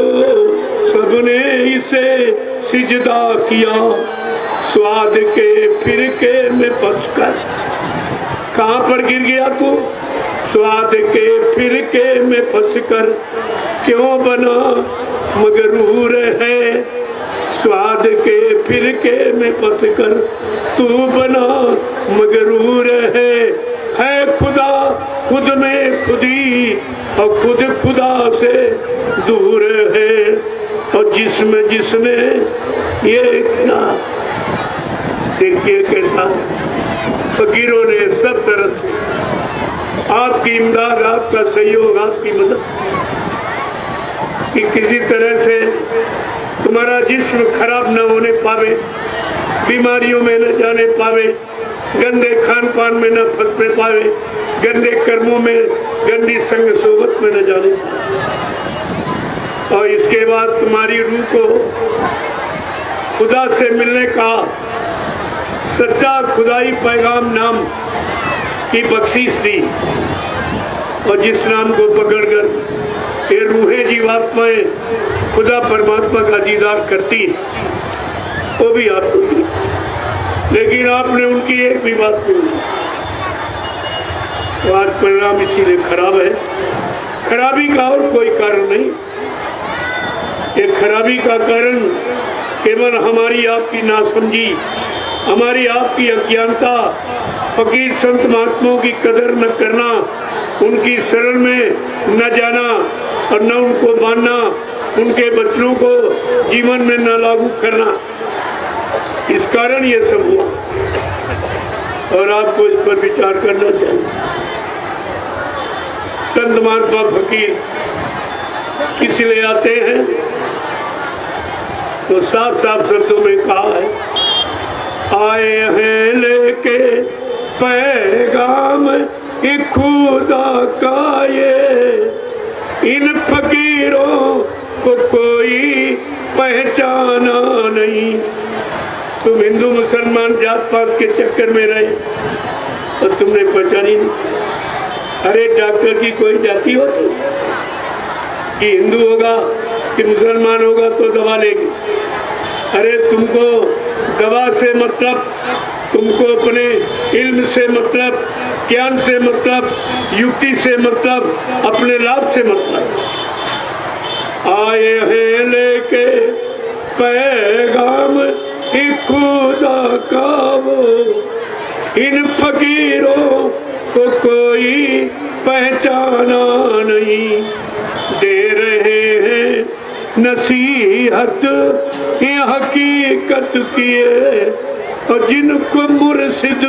सबने इसे सिजदा किया। स्वाद के फिरके में फंस कर, कहाँ पर गिर गया तू? स्वाद के फिरके में फंस कर क्यों बना मगरूर है स्वाद के फिरके में पत कर तू बना मगरूर है खुदा खुद में खुदी और खुद खुदा से दूर है और जिसमें जिसने ये ना देखिए कैसा फकीरों ने सब तरह से आपकी इमदाद, आपका सहयोग, आपकी मदद कि किसी तरह से तुम्हारा जिस्म खराब न होने पावे, बीमारियों में न जाने पावे, गंदे खान पान में न फंसने पावे, गंदे कर्मों में, गंदी संग सोबत में न जाने पावे। और इसके बाद तुम्हारी रूह को खुदा से मिलने का सच्चा खुदाई पैगाम नाम की बख्शीश दी और जिस नाम को पकड़कर ये रूहें जीवात्माएं खुदा परमात्मा का दीदार करती वो भी आपको दी, लेकिन आपने उनकी एक भी बात नहीं। तो आज परिणाम इसीलिए खराब है। खराबी का और कोई कारण नहीं, ये खराबी का कारण केवल हमारी आपकी नासमझी, हमारी आपकी अज्ञानता, फकीर संत महात्माओं की कदर न करना, उनकी शरण में न जाना और न उनको मानना, उनके बच्चों को जीवन में न लागू करना, इस कारण ये सब हुआ और आपको इस पर विचार करना चाहिए। संत महात्मा फकीर किस लिए आते हैं तो साफ साफ शब्दों में कहा है, आए हैं लेके पैगाम खुदा का ये, इन फकीरों को कोई पहचाना नहीं। तुम हिंदू मुसलमान जात पात के चक्कर में रहे और तुमने पहचानी नहीं। अरे डॉक्टर की कोई जाति होती कि हिंदू होगा कि मुसलमान होगा तो दवा लेगी। अरे तुमको दवा से मतलब, तुमको अपने इल्म से मतलब, ज्ञान से मतलब, युक्ति से मतलब, अपने लाभ से मतलब। आए हैं लेके पैगाम खुदा का वो, इन फकीरों को कोई पहचाना नहीं। दे रहे हैं नसीहत ये हकीकत किए और जिनको मुर्शिद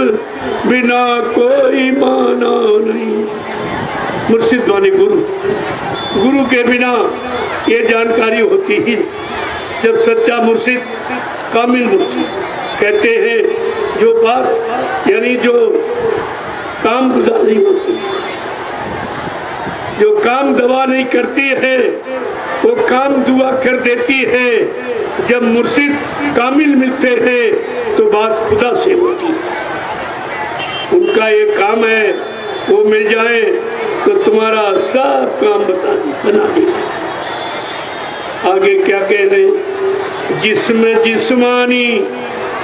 बिना कोई माना नहीं। मुर्शिद माने गुरु, गुरु के बिना ये जानकारी होती ही। जब सच्चा मुर्शिद, कामिल मुर्शिद कहते हैं जो बात यानी जो काम गुदा नहीं होती, जो काम दवा नहीं करती है वो काम दुआ कर देती है। जब मुर्शिद कामिल मिलते हैं तो बात खुदा से होती है। उनका ये काम है वो मिल जाए तो तुम्हारा सब काम बना दे। आगे क्या कह रहे, जिसमें जिस्मानी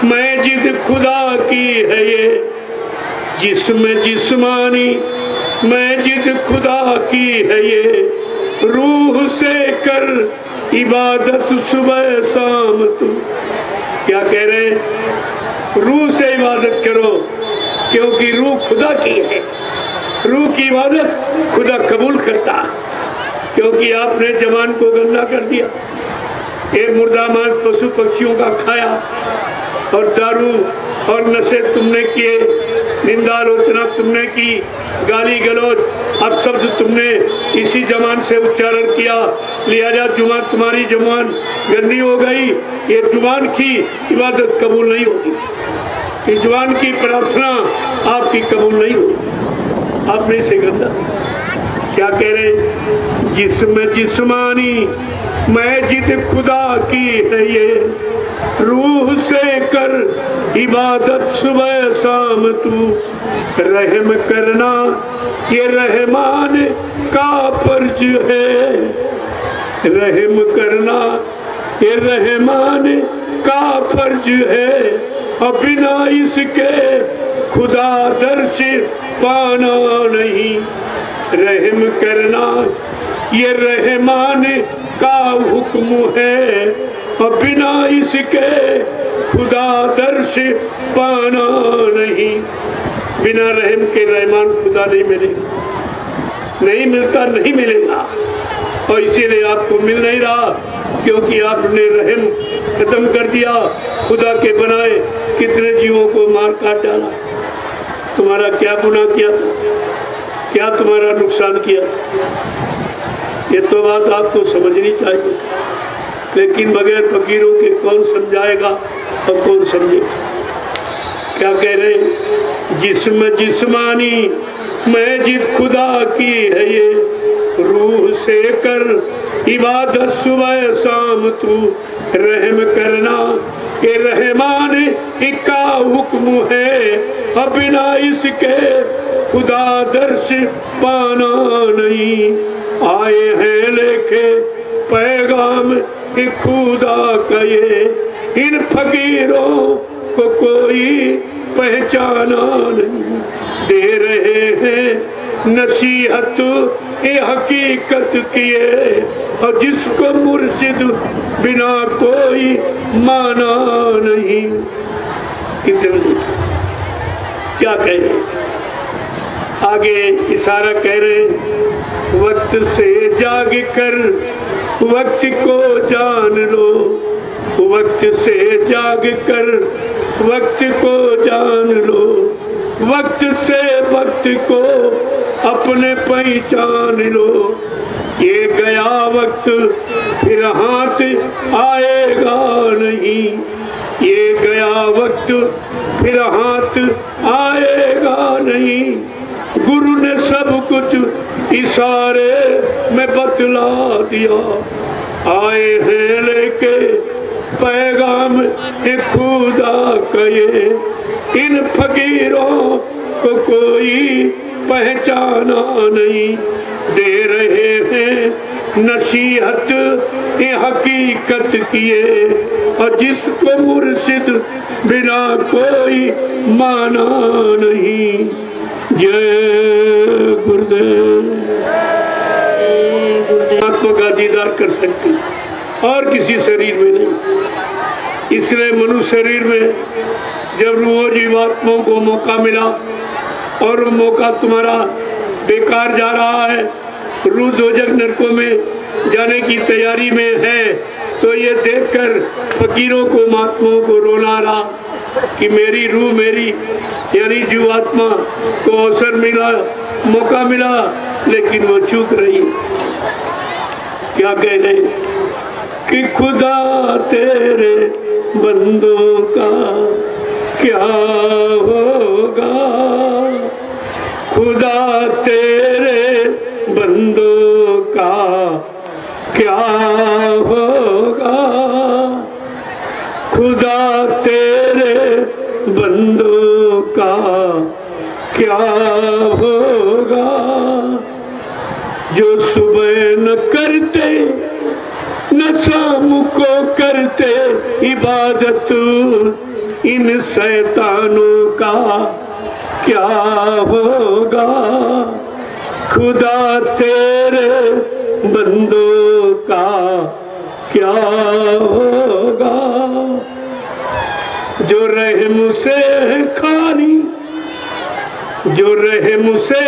मस्जिद खुदा की है ये, जिसमें जिस्मानी मस्जिद खुदा की है ये, रूह से कर इबादत सुबह शाम। तुम क्या कह रहे हैं, रूह से इबादत करो क्योंकि रूह खुदा की है। रूह की इबादत खुदा कबूल करता क्योंकि आपने जवान को गंदा कर दिया, ये मुर्दा मांस पशु पक्षियों का खाया और दारू और नशे तुमने किए, निंदा आलोचना तुमने की, गाली गलौज अब शब्द तुमने इसी जबान से उच्चारण किया, लिहाजा जुबान तुम्हारी जुबान गंदी हो गई। ये जुबान की इबादत कबूल नहीं होगी, इस जुबान की प्रार्थना आपकी कबूल नहीं होगी, आपने से गंदा। क्या कह रहे, जिसमें जिस्मानी मस्जिद खुदा की है ये, रूह से कर इबादत सुबह शाम तू। रहम करना ये रहमान का फर्ज है, रहम करना ये रहमान का फर्ज है, और बिना इसके खुदा दर्श पाना नहीं। रहम करना ये रहमान का हुक्म है और बिना इसके खुदा दर्श पाना नहीं। बिना रहम के रहमान खुदा नहीं मिलेगा, नहीं मिलता, नहीं मिलेगा। और इसीलिए आपको मिल नहीं रहा क्योंकि आपने रहम खत्म कर दिया। खुदा के बनाए कितने जीवों को मार काट डाला। तुम्हारा क्या गुनाह किया था, क्या तुम्हारा नुकसान किया? ये तो बात आपको समझनी चाहिए, लेकिन बगैर फकीरों के कौन समझाएगा और कौन समझेगा? क्या कह रहे? जिस्म जिस्मानी मस्जिद खुदा की है ये, रूह से कर इबादत सुबह शाम तू रहम करना। के रहमान का हुक्म है और बिना इसके खुदा दर्श पाना नहीं। आए हैं लेके पैगाम खुदा का ये, इन फकीरों को कोई पहचाना नहीं। दे रहे हैं नसीहत ये हकीकत किए और जिसको मुर्शिद बिना कोई माना नहीं। कितने क्या कह रहे? आगे इशारा कह रहे, वक्त से जाग कर वक्त को जान लो, वक्त से जाग कर वक्त को जान लो, वक्त से वक्त को अपने पहचान लो। ये गया वक्त फिर हाथ आएगा नहीं, ये गया वक्त फिर हाथ आएगा नहीं। गुरु ने सब कुछ इशारे में बतला दिया। आए हैं लेके पैगाम खुदा का ये, इन फकीरों को कोई पहचाना नहीं। दे रहे हैं नसीहत ये हकीकत किए और जिसको मुर्शिद बिना कोई माना नहीं। जय गुरुदेव। आत्मा का दीदार कर सकती और किसी शरीर में नहीं। इसलिए मनुष्य शरीर में जब रूह जीवात्माओं को मौका मिला और वो मौका तुम्हारा बेकार जा रहा है, रूह दोजख नरकों में जाने की तैयारी में है, तो ये देखकर फकीरों को महात्माओं को रोना रहा कि मेरी रूह, मेरी यानी जीवात्मा को अवसर मिला, मौका मिला, लेकिन वो चूक रही। क्या कह रहे कि खुदा तेरे बंदों का क्या होगा, खुदा तेरे बंदों का क्या होगा, खुदा तेरे बंदों का क्या होगा। जो सुबह न करते न शाम को करते इबादत, इन शैतानों का क्या होगा, खुदा तेरे बंदों का क्या होगा। जो रहम से है खाली, जो रहम से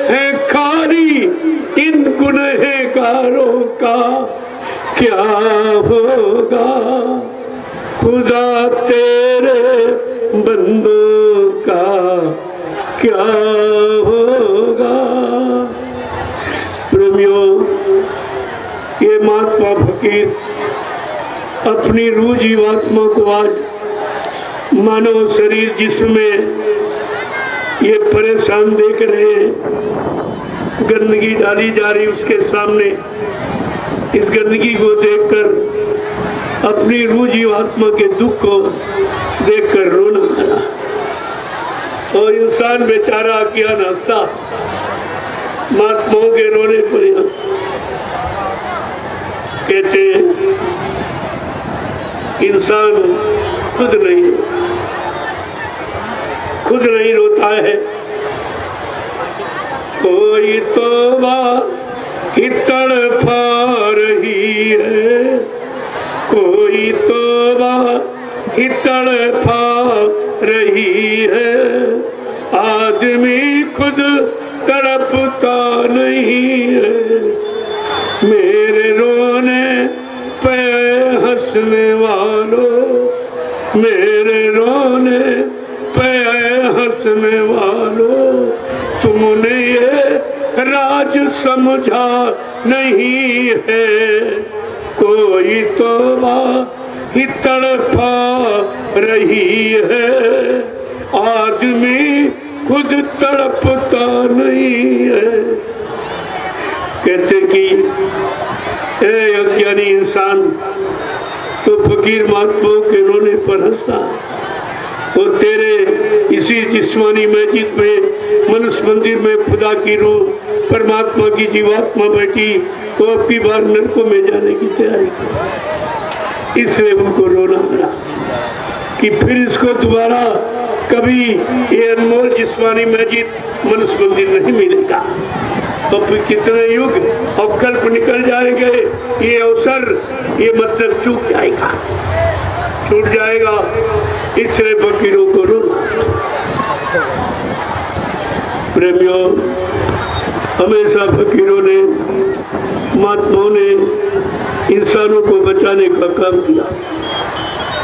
है खाली, इन गुनहगारों का क्या होगा, खुदा तेरे बंदों का क्या होगा। प्रेमियों, ये महात्मा फकीर अपनी रूह जीवात्मा को आज मानव शरीर जिसमें ये परेशान देख रहे हैं, गंदगी डाली जा रही उसके सामने, इस गंदगी को देखकर अपनी रूह जीवात्मा के दुख को देखकर रोना आया। और इंसान बेचारा क्या नाश्ता महात्माओं के रोने पर कहते इंसान खुद नहीं रोता है। कोई तो बात तड़फा रही तड़पता नहीं है, मेरे रोने पे हंसने वालों, मेरे रोने पे हंसने वालों, तुमने ये राज समझा नहीं है, कोई तो ही तड़पा रही है, आदमी खुद तड़पता नहीं है। कहते कि ए अज्ञानी इंसान, तो फकीर महात्माओं के रोने पर हंसता, और तेरे इसी जिस्मानी मस्जिद में, मनुष्य मंदिर में खुदा की रूह परमात्मा की जीवात्मा बैठी, तो अब की बार नरकों में जाने की तैयारी कर। इसलिए उनको रोना पड़ा कि फिर इसको दोबारा कभी ये अनमोल जिस्मानी मस्जिद मनुष्य मंदिर नहीं मिलेगा। तो फिर कितने युग और कल्प निकल जाएंगे, ये अवसर, ये मतलब चूक जाएगा, छूट जाएगा। इसलिए फकीरों को रोना। प्रेमियों, हमेशा फकीरों ने, महात्माओं ने इंसानों को बचाने का काम किया,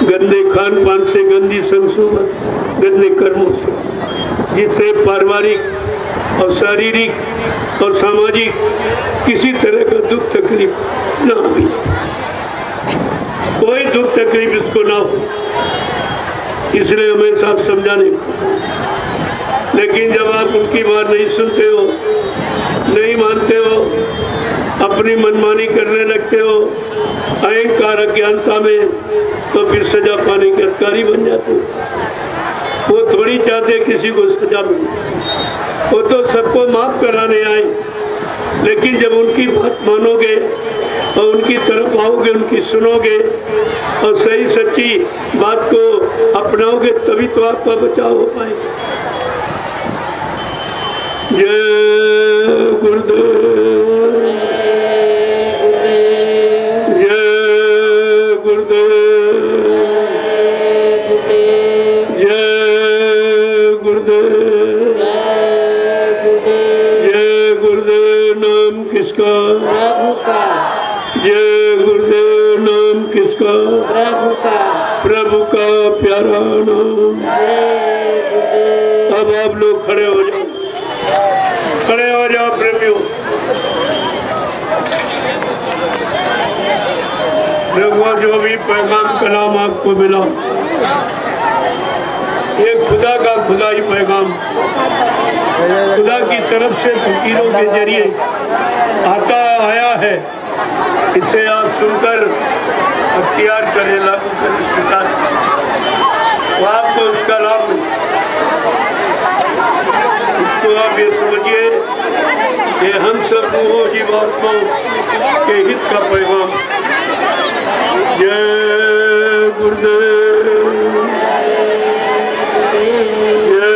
गंदे खान पान से, गंदी संसोबत, गंदे कर्मों से, जिससे पारिवारिक और शारीरिक और सामाजिक किसी तरह का दुख तकलीफ ना हुई, कोई दुख तकलीफ इसको ना हो, इसलिए हमेशा समझाने। लेकिन जब आप उनकी बात नहीं सुनते हो, नहीं मानते हो, अपनी मनमानी करने लगते हो अहंकार अज्ञानता में, तो फिर सजा पाने के अधिकारी बन जाते हो। वो थोड़ी चाहते किसी को सजा मिले, वो तो सबको माफ कराने आए। लेकिन जब उनकी बात मानोगे और उनकी तरफ आओगे, उनकी सुनोगे और सही सच्ची बात को अपनाओगे, तभी तो आपका बचाव हो पाएगा। जय गुरुदेव, जय गुरुदेव, जय गुरुदेव, जय गुरुदेव। नाम किसका? प्रभु का। जय गुरुदेव। नाम किसका? प्रभु का। प्रभु का प्यारा नाम। जय गुरुदेव। अब आप लोग खड़े हो जाओ, खड़े हो जाओ प्रेमियों। देखो जो भी पैगाम कलाम आपको मिला, ये खुदा का खुदाई पैगाम खुदा की तरफ से फकीरों के जरिए आता आया है। इसे आप सुनकर अख्तियार करें, लागू करें, स्वीकार, तो आपको उसका लाभ मिले। इसको आप ये समझिए कि हम सब रूहों जीवात्माओं के हित का पैगाम। जय गुरुदेव, जय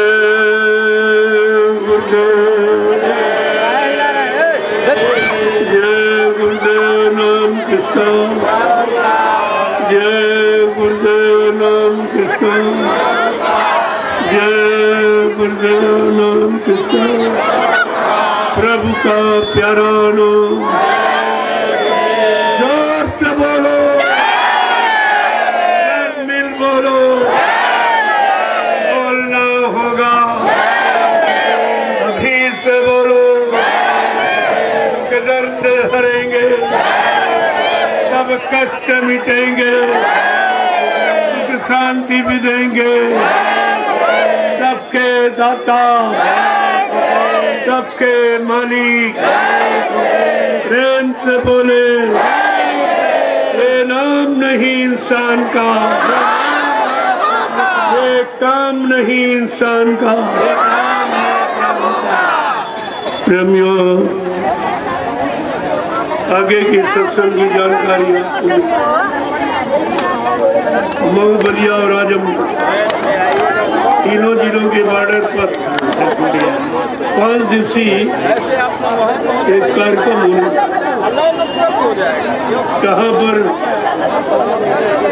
गुरुदेव, जय गुरुदेव। नाम किसका? जय गुरुदेव। नाम किसका? जय गुरुदेव। नाम किसका? प्रभु का प्यारा नाम। जोर से बोलो, मिल बोलो, बोलना होगा, अभी से बोलो। दर्द हरेंगे, सब कष्ट मिटेंगे, शांति भी देंगे। सबके दाता, सबके मालिक, प्रेम से बोले, ये नाम नहीं इंसान का, ये काम नहीं इंसान का। प्रेमियों, आगे की सत्संग की जानकारी मऊ, बलिया और आजमगढ़ तीनों जिलों के बॉर्डर पर 5 दिवसीय एक कार्यक्रम होने, कहाँ पर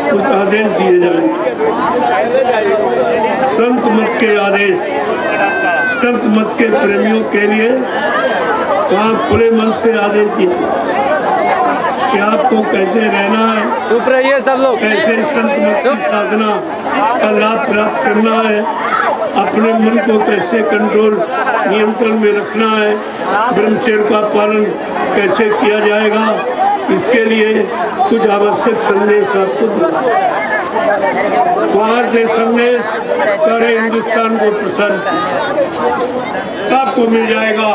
कुछ आदेश दिए जाएंगे, संत मत के आदेश संत मत के प्रेमियों के लिए वहाँ खुले मन से आदेश दिया कि आपको कैसे रहना है, चुप रहिए सब लोग। कैसे संत मत की साधना का लाभ प्राप्त करना है, अपने मन को कैसे कंट्रोल नियंत्रण में रखना है, ब्रह्मचर्य का पालन कैसे किया जाएगा, इसके लिए कुछ आवश्यक संदेश आपको दिया। वहाँ से संदेश सारे हिंदुस्तान को प्रसारित आपको मिल जाएगा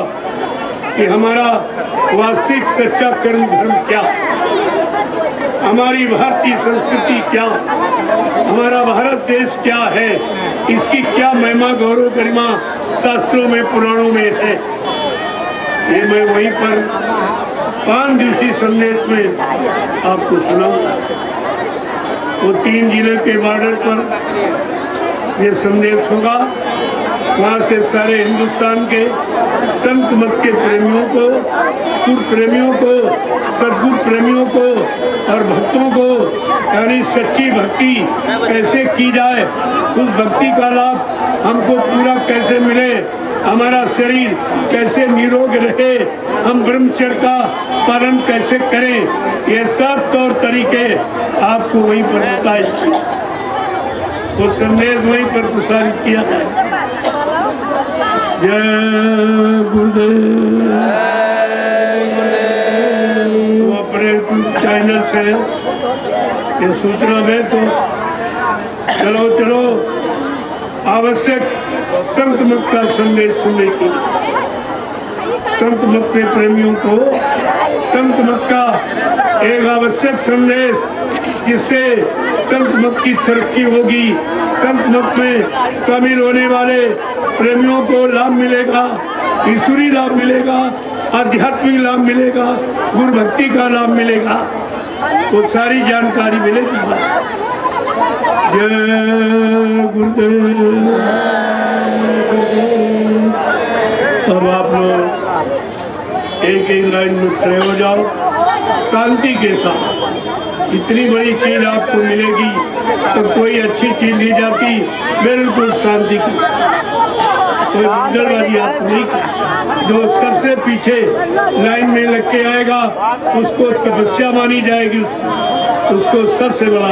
कि हमारा वास्तविक सच्चा कर्म धर्म क्या, हमारी भारतीय संस्कृति क्या, हमारा भारत देश क्या है, इसकी क्या महिमा गौरव गरिमा शास्त्रों में पुराणों में है। ये मैं वहीं पर 5 दिवसीय संदेश में आपको सुनाऊंगा। वो 3 जिले के बॉर्डर पर ये संदेश होगा। वहाँ से सारे हिंदुस्तान के संत मत के प्रेमियों को, गुरु प्रेमियों को, सद्गुरु प्रेमियों को और भक्तों को, यानी सच्ची भक्ति कैसे की जाए, उस भक्ति का लाभ हमको पूरा कैसे मिले, हमारा शरीर कैसे निरोग रहे, हम ब्रह्मचर्य का पालन कैसे करें, ये सब तौर तरीके आपको वहीं पर बताए। वो संदेश वहीं पर प्रसारित किया है। जय गुरुदेव। वो अपने चैनल से ये सूचना दे तो चलो चलो आवश्यक संत मत का संदेश सुनने की, संत मत के प्रेमियों को संत मत का एक आवश्यक संदेश, जिससे संत मत की तरक्की होगी, संत मत में शामिल होने वाले प्रेमियों को लाभ मिलेगा, ईश्वरी लाभ मिलेगा, आध्यात्मिक लाभ मिलेगा, गुरु भक्ति का लाभ मिलेगा, वो सारी जानकारी मिलेगी। जय गुरुदेव। अब आप लोग एक एक लाइन में खड़े हो जाओ शांति के साथ। इतनी बड़ी चीज आपको मिलेगी तो कोई अच्छी चीज ली जाती बिल्कुल शांति की, कोई जल्दबाजी आप नहीं की। जो सबसे पीछे लाइन में लग के आएगा उसको तपस्या मानी जाएगी, उसको सबसे बड़ा।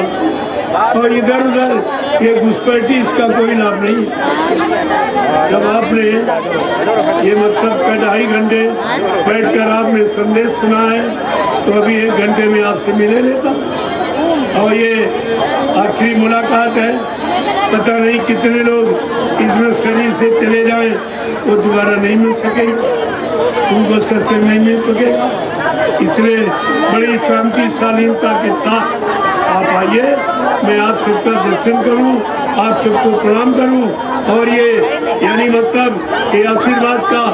और इधर उधर ये घुसपैठी इसका कोई लाभ नहीं। जब आपने ये मतलब का 2.5 घंटे बैठकर आपने संदेश सुना है तो अभी 1 घंटे में आपसे मिले लेता। और ये आखिरी मुलाकात है, पता नहीं कितने लोग इसमें शरीर से चले जाएं वो दोबारा नहीं मिल सकेगा, उनको सत्संग नहीं मिल सकेगा। इसलिए बड़ी शांति शालीनता के साथ आप आइए, मैं आप सबका दर्शन करूं, आप सबको प्रणाम करूं और ये यानी मतलब ये आशीर्वाद का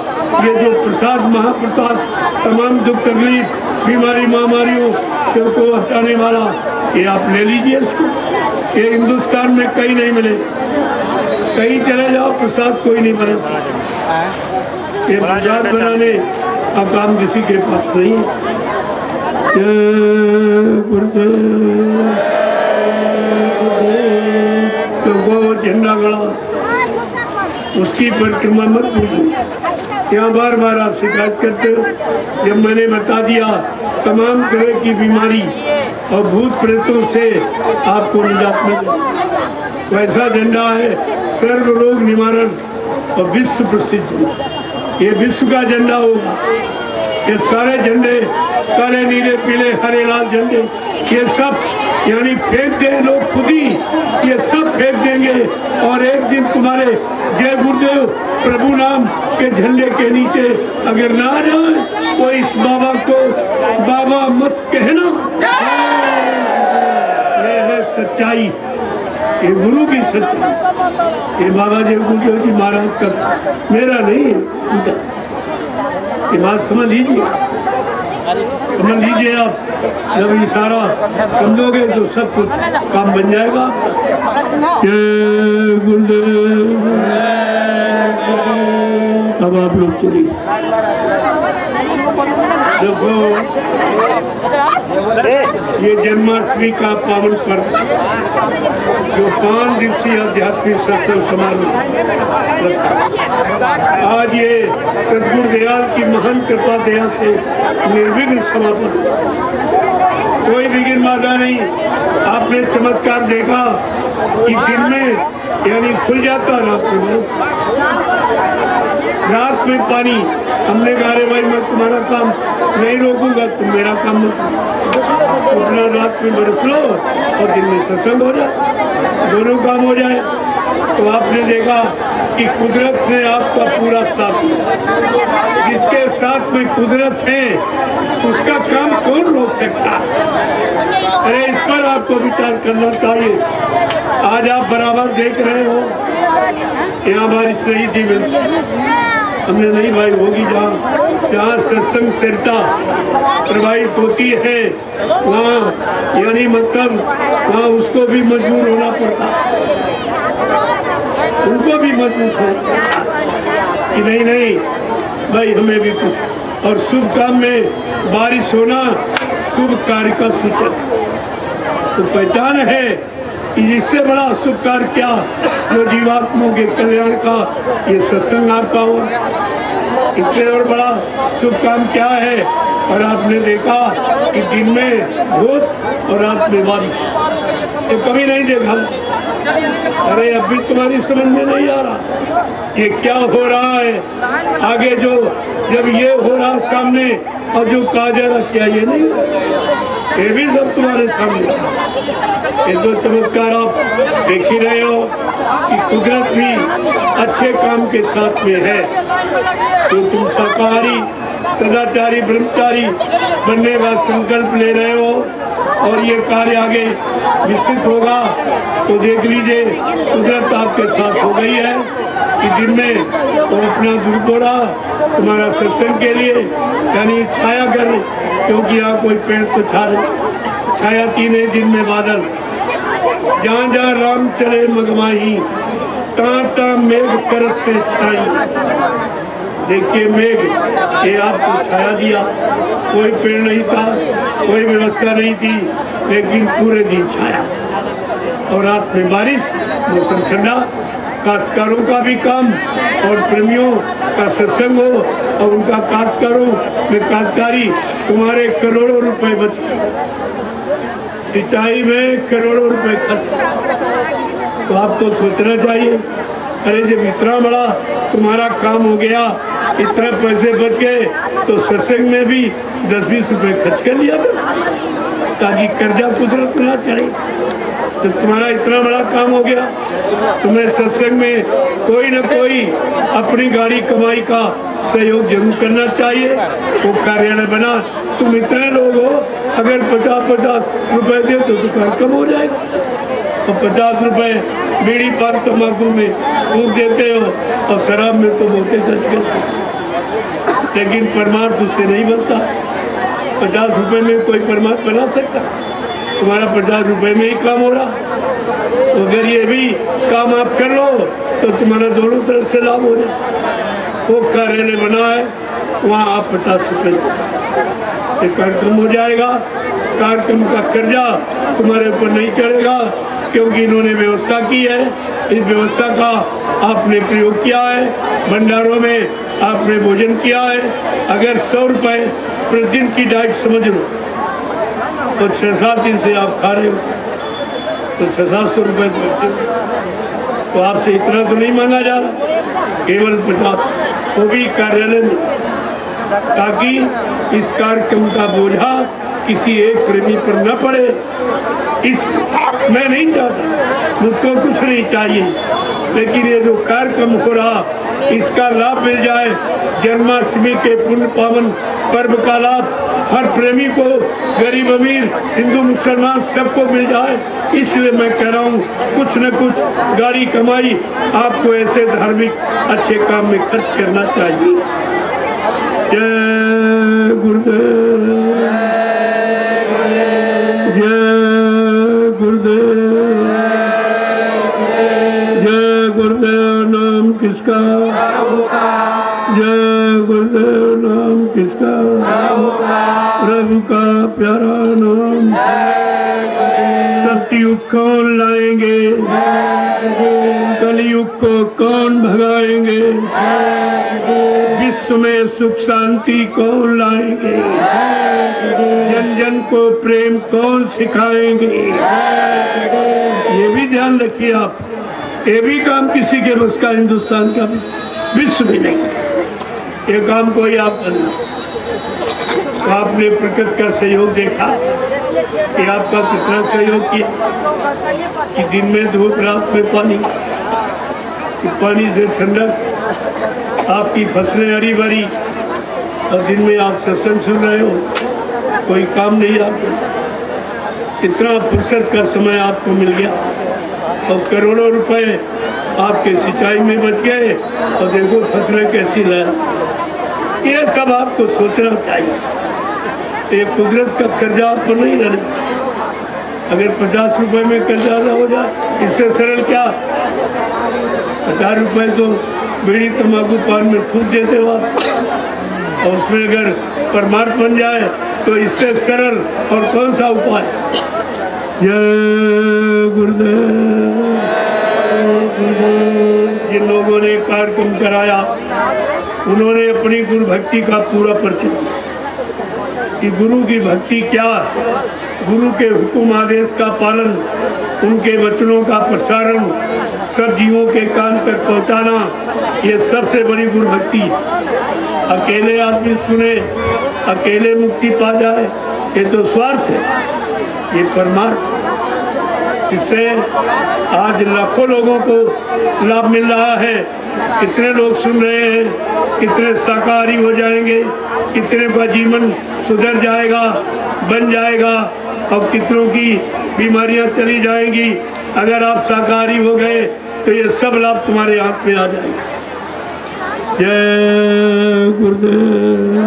ये जो प्रसाद महाप्रसाद तमाम दुख तकलीफ बीमारी महामारियों को हटाने वाला ये आप ले लीजिए इसको। ये हिंदुस्तान में कहीं नहीं मिले, कहीं चले जाओ प्रसाद कोई नहीं बने। ये प्रसाद बनाने का काम किसी के पास नहीं। तो वो झंडा गड़ा उसकी परिक्रमा मत भूलिए। यहाँ बार बार आप शिकायत करते हो, जब मैंने बता दिया तमाम तरह की बीमारी और भूत प्रेतों से आपको निजात मिले। वैसा झंडा है सर्व रोग निवारण और विश्व प्रसिद्ध, ये विश्व का झंडा होगा। ये सारे झंडे काले नीले पीले हरे लाल झंडे ये सब यानी फेंक दे लोग खुद ही, ये सब फेंक देंगे और एक दिन तुम्हारे जय गुरुदेव प्रभु नाम के झंडे के नीचे अगर ना आ जाए तो इस बाबा को बाबा मत कहना। ये है सच्चाई, ये गुरु की सच्चाई, ये बाबा जय गुरुदेव जी महाराज का, मेरा नहीं है। ये बात समझ लीजिए, समझ लीजिए आप। जब इशारा समझोगे तो सब कुछ काम बन जाएगा। जय गुरुदेव। अब आप लोग चलिए। देखो ये जन्माष्टमी का पावन पर्व जो 5 दिवसीय आध्यात्मिक सत्संग समारोह रखा। आज ये सदगुरु दयाल की महान कृपा दया से निर्विघ्न समापन, कोई विघ्न बाधा नहीं। आपने चमत्कार देखा कि दिन में यानी खुल जाता रात में पानी। हमने कहा अरे भाई मैं तुम्हारा काम नहीं रोकूंगा, तुम मेरा काम मत अपना रात में बरस लो और दिन में सत्संग हो जाए, दोनों काम हो जाए। तो आपने देखा कि कुदरत ने आपका पूरा साथ दिया। जिसके साथ में कुदरत है उसका काम कौन रोक सकता? अरे इस पर आपको विचार करना चाहिए। आज आप बराबर देख रहे हो यहाँ बारिश नहीं थी, हमने नहीं भाई होगी जहाँ सत्संग सरिता प्रवाहित होती है वहाँ यानी मतलब वहाँ उसको भी मजबूर होना पड़ता, उनको भी मजबूर हो कि नहीं भाई हमें भी कुछ। और शुभ काम में बारिश होना शुभ कार्य का सूचक तो पहचान है कि इससे बड़ा शुभ कार्य क्या जो जीवात्माओं के कल्याण का ये सत्संग आपका हो, इससे और बड़ा शुभ काम क्या है। और आपने देखा कि दिन में धूप और रात में बारिश, ये कभी नहीं देखा। अरे अभी तुम्हारी समझ में नहीं आ रहा ये क्या हो रहा है। आगे जो जब ये हो रहा सामने और जो कहा जा रहा क्या ये नहीं, ये भी सब तुम्हारे सामने। ये तो चमत्कार आप देख ही रहे हो कि कुदरत भी अच्छे काम के साथ में है। जो तुम शाकाहारी सदाचारी ब्रह्मचारी बनने का संकल्प ले रहे हो और ये कार्य आगे विस्तृत होगा तो देख लीजिए कुदरत आपके साथ हो गई है कि दिन में तो अपना दुर्गोड़ा तुम्हारा सत्संग के लिए यानी छाया कर, क्योंकि यहाँ कोई पेड़ तो छाया थी नहीं, दिन में बादल। जहाँ जहाँ राम चले मगमाही ता मेघ करत से छाई। देखिए मेघ ये आपको छाया दिया, कोई पेड़ नहीं था, कोई व्यवस्था नहीं थी, लेकिन पूरे दिन छाया। और रात में बारिश, मौसम ठंडा, काश्तकारों का भी काम और प्रेमियों का सत्संग हो और उनका काश्तकारों में काश्तकारी तुम्हारे करोड़ों रुपए बचे, सिंचाई में करोड़ों रुपए खर्च। तो आपको सोचना चाहिए अरे जब इतना बड़ा तुम्हारा काम हो गया, इतना पैसे बच गए तो सत्संग में भी 10-20 रुपए खर्च कर लिया ताकि कर्जा कुदरत ना चढ़े। जब तुम्हारा इतना बड़ा काम हो गया तुम्हें सत्संग में कोई न कोई अपनी गाड़ी कमाई का सहयोग जरूर करना चाहिए। वो कार्यालय बना, तुम इतने लोग हो, अगर 50-50 रुपए दे तो दुकान कम हो जाएगा। और 50 रुपए बीड़ी पान तम्बाकू में फूक देते हो और शराब में तो बोलते सच करते, लेकिन परमार्थ उससे नहीं बनता। 50 रुपए में कोई परमार्थ बना सकता? तुम्हारा 50 रुपए में ही काम हो रहा। तो अगर ये भी काम आप कर लो तो तुम्हारा दोनों तरफ से लाभ हो जाए। वो कार्यालय बना है वहाँ आप 50 रुपए कार्यक्रम हो जाएगा। कार्यक्रम का कर्जा तुम्हारे ऊपर नहीं चढ़ेगा क्योंकि इन्होंने व्यवस्था की है। इस व्यवस्था का आपने प्रयोग किया है, भंडारों में आपने भोजन किया है। अगर 100 रुपए प्रतिदिन की डाइट समझ लो तो 6-7 दिन से आप खा रहे हो तो 600-700 रुपए तो आपसे इतना तो नहीं मांगा जा रहा, केवल 50, वो भी कार्यालय में, ताकि इस कार्यक्रम का बोझा किसी एक प्रेमी पर न पड़े। मैं नहीं चाहता, मुझको कुछ नहीं चाहिए, लेकिन ये जो कार्यक्रम हो रहा इसका लाभ मिल जाए। जन्माष्टमी के पुण्य पावन पर्व का लाभ हर प्रेमी को, गरीब अमीर, हिंदू मुसलमान सबको मिल जाए, इसलिए मैं कह रहा हूँ कुछ न कुछ गाड़ी कमाई आपको ऐसे धार्मिक अच्छे काम में खर्च करना चाहिए। जय गुरुदेव, जय गुरुदेव, जय गुरुदेव। नाम किसका? जय गुरुदेव। नाम किसका? प्रभु का प्यारा नाम। कलयुग कौन लाएंगे, कलयुग को कौन भगाएंगे, विश्व में सुख शांति कौन लाएंगे, जन जन को प्रेम कौन सिखाएंगे। ये भी ध्यान रखिए आप, ये भी काम किसी के बस का हिंदुस्तान का विश्व भी नहीं, ये काम कोई आप करना। तो आपने प्रकृति का सहयोग देखा कि आपका कितना सहयोग किया कि दिन में धूप रात में पानी, कि पानी से ठंडक, आपकी फसलें हरी भरी, और दिन में आप सत्संग सुन रहे हो, कोई काम नहीं आपको, इतना फुर्सत का समय आपको मिल गया और करोड़ों रुपए आपके सिंचाई में बच गए और देखो फसलें कैसी लहरा। ये सब आपको सोचना चाहिए। ये कुदरत का कर्जा आपको नहीं रहना। अगर 50 रुपए में कर्जा अदा हो जाए, इससे सरल क्या, 1000 रुपए तो बीड़ी तंबाकू पान में फूक देते हो आप, और उसमें अगर परमार्थ बन जाए तो इससे सरल और कौन सा उपाय। जय गुरुदेव। जिन लोगों ने कार्यक्रम कराया उन्होंने अपनी गुरु भक्ति का पूरा परिचय दिया कि गुरु की भक्ति क्या, गुरु के हुक्म आदेश का पालन, उनके वचनों का प्रसारण, सब जीवों के कान तक पहुंचाना, ये सबसे बड़ी गुरु भक्ति है। अकेले आदमी सुने, अकेले मुक्ति पा जाए, ये तो स्वार्थ है, ये परमार्थ है। इससे आज लाखों लोगों को लाभ मिल रहा है। कितने लोग सुन रहे हैं, कितने शाकाहारी हो जाएंगे, कितने का जीवन सुधर जाएगा, बन जाएगा, और कितनों की बीमारियां चली जाएंगी। अगर आप शाकाहारी हो गए तो ये सब लाभ तुम्हारे हाथ में आ जाएगा। जय गुरुदेव।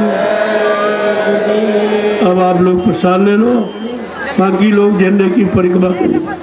अब आप लोग प्रसाद ले लो, बाकी लोग झंडे की परिक्रमा करें।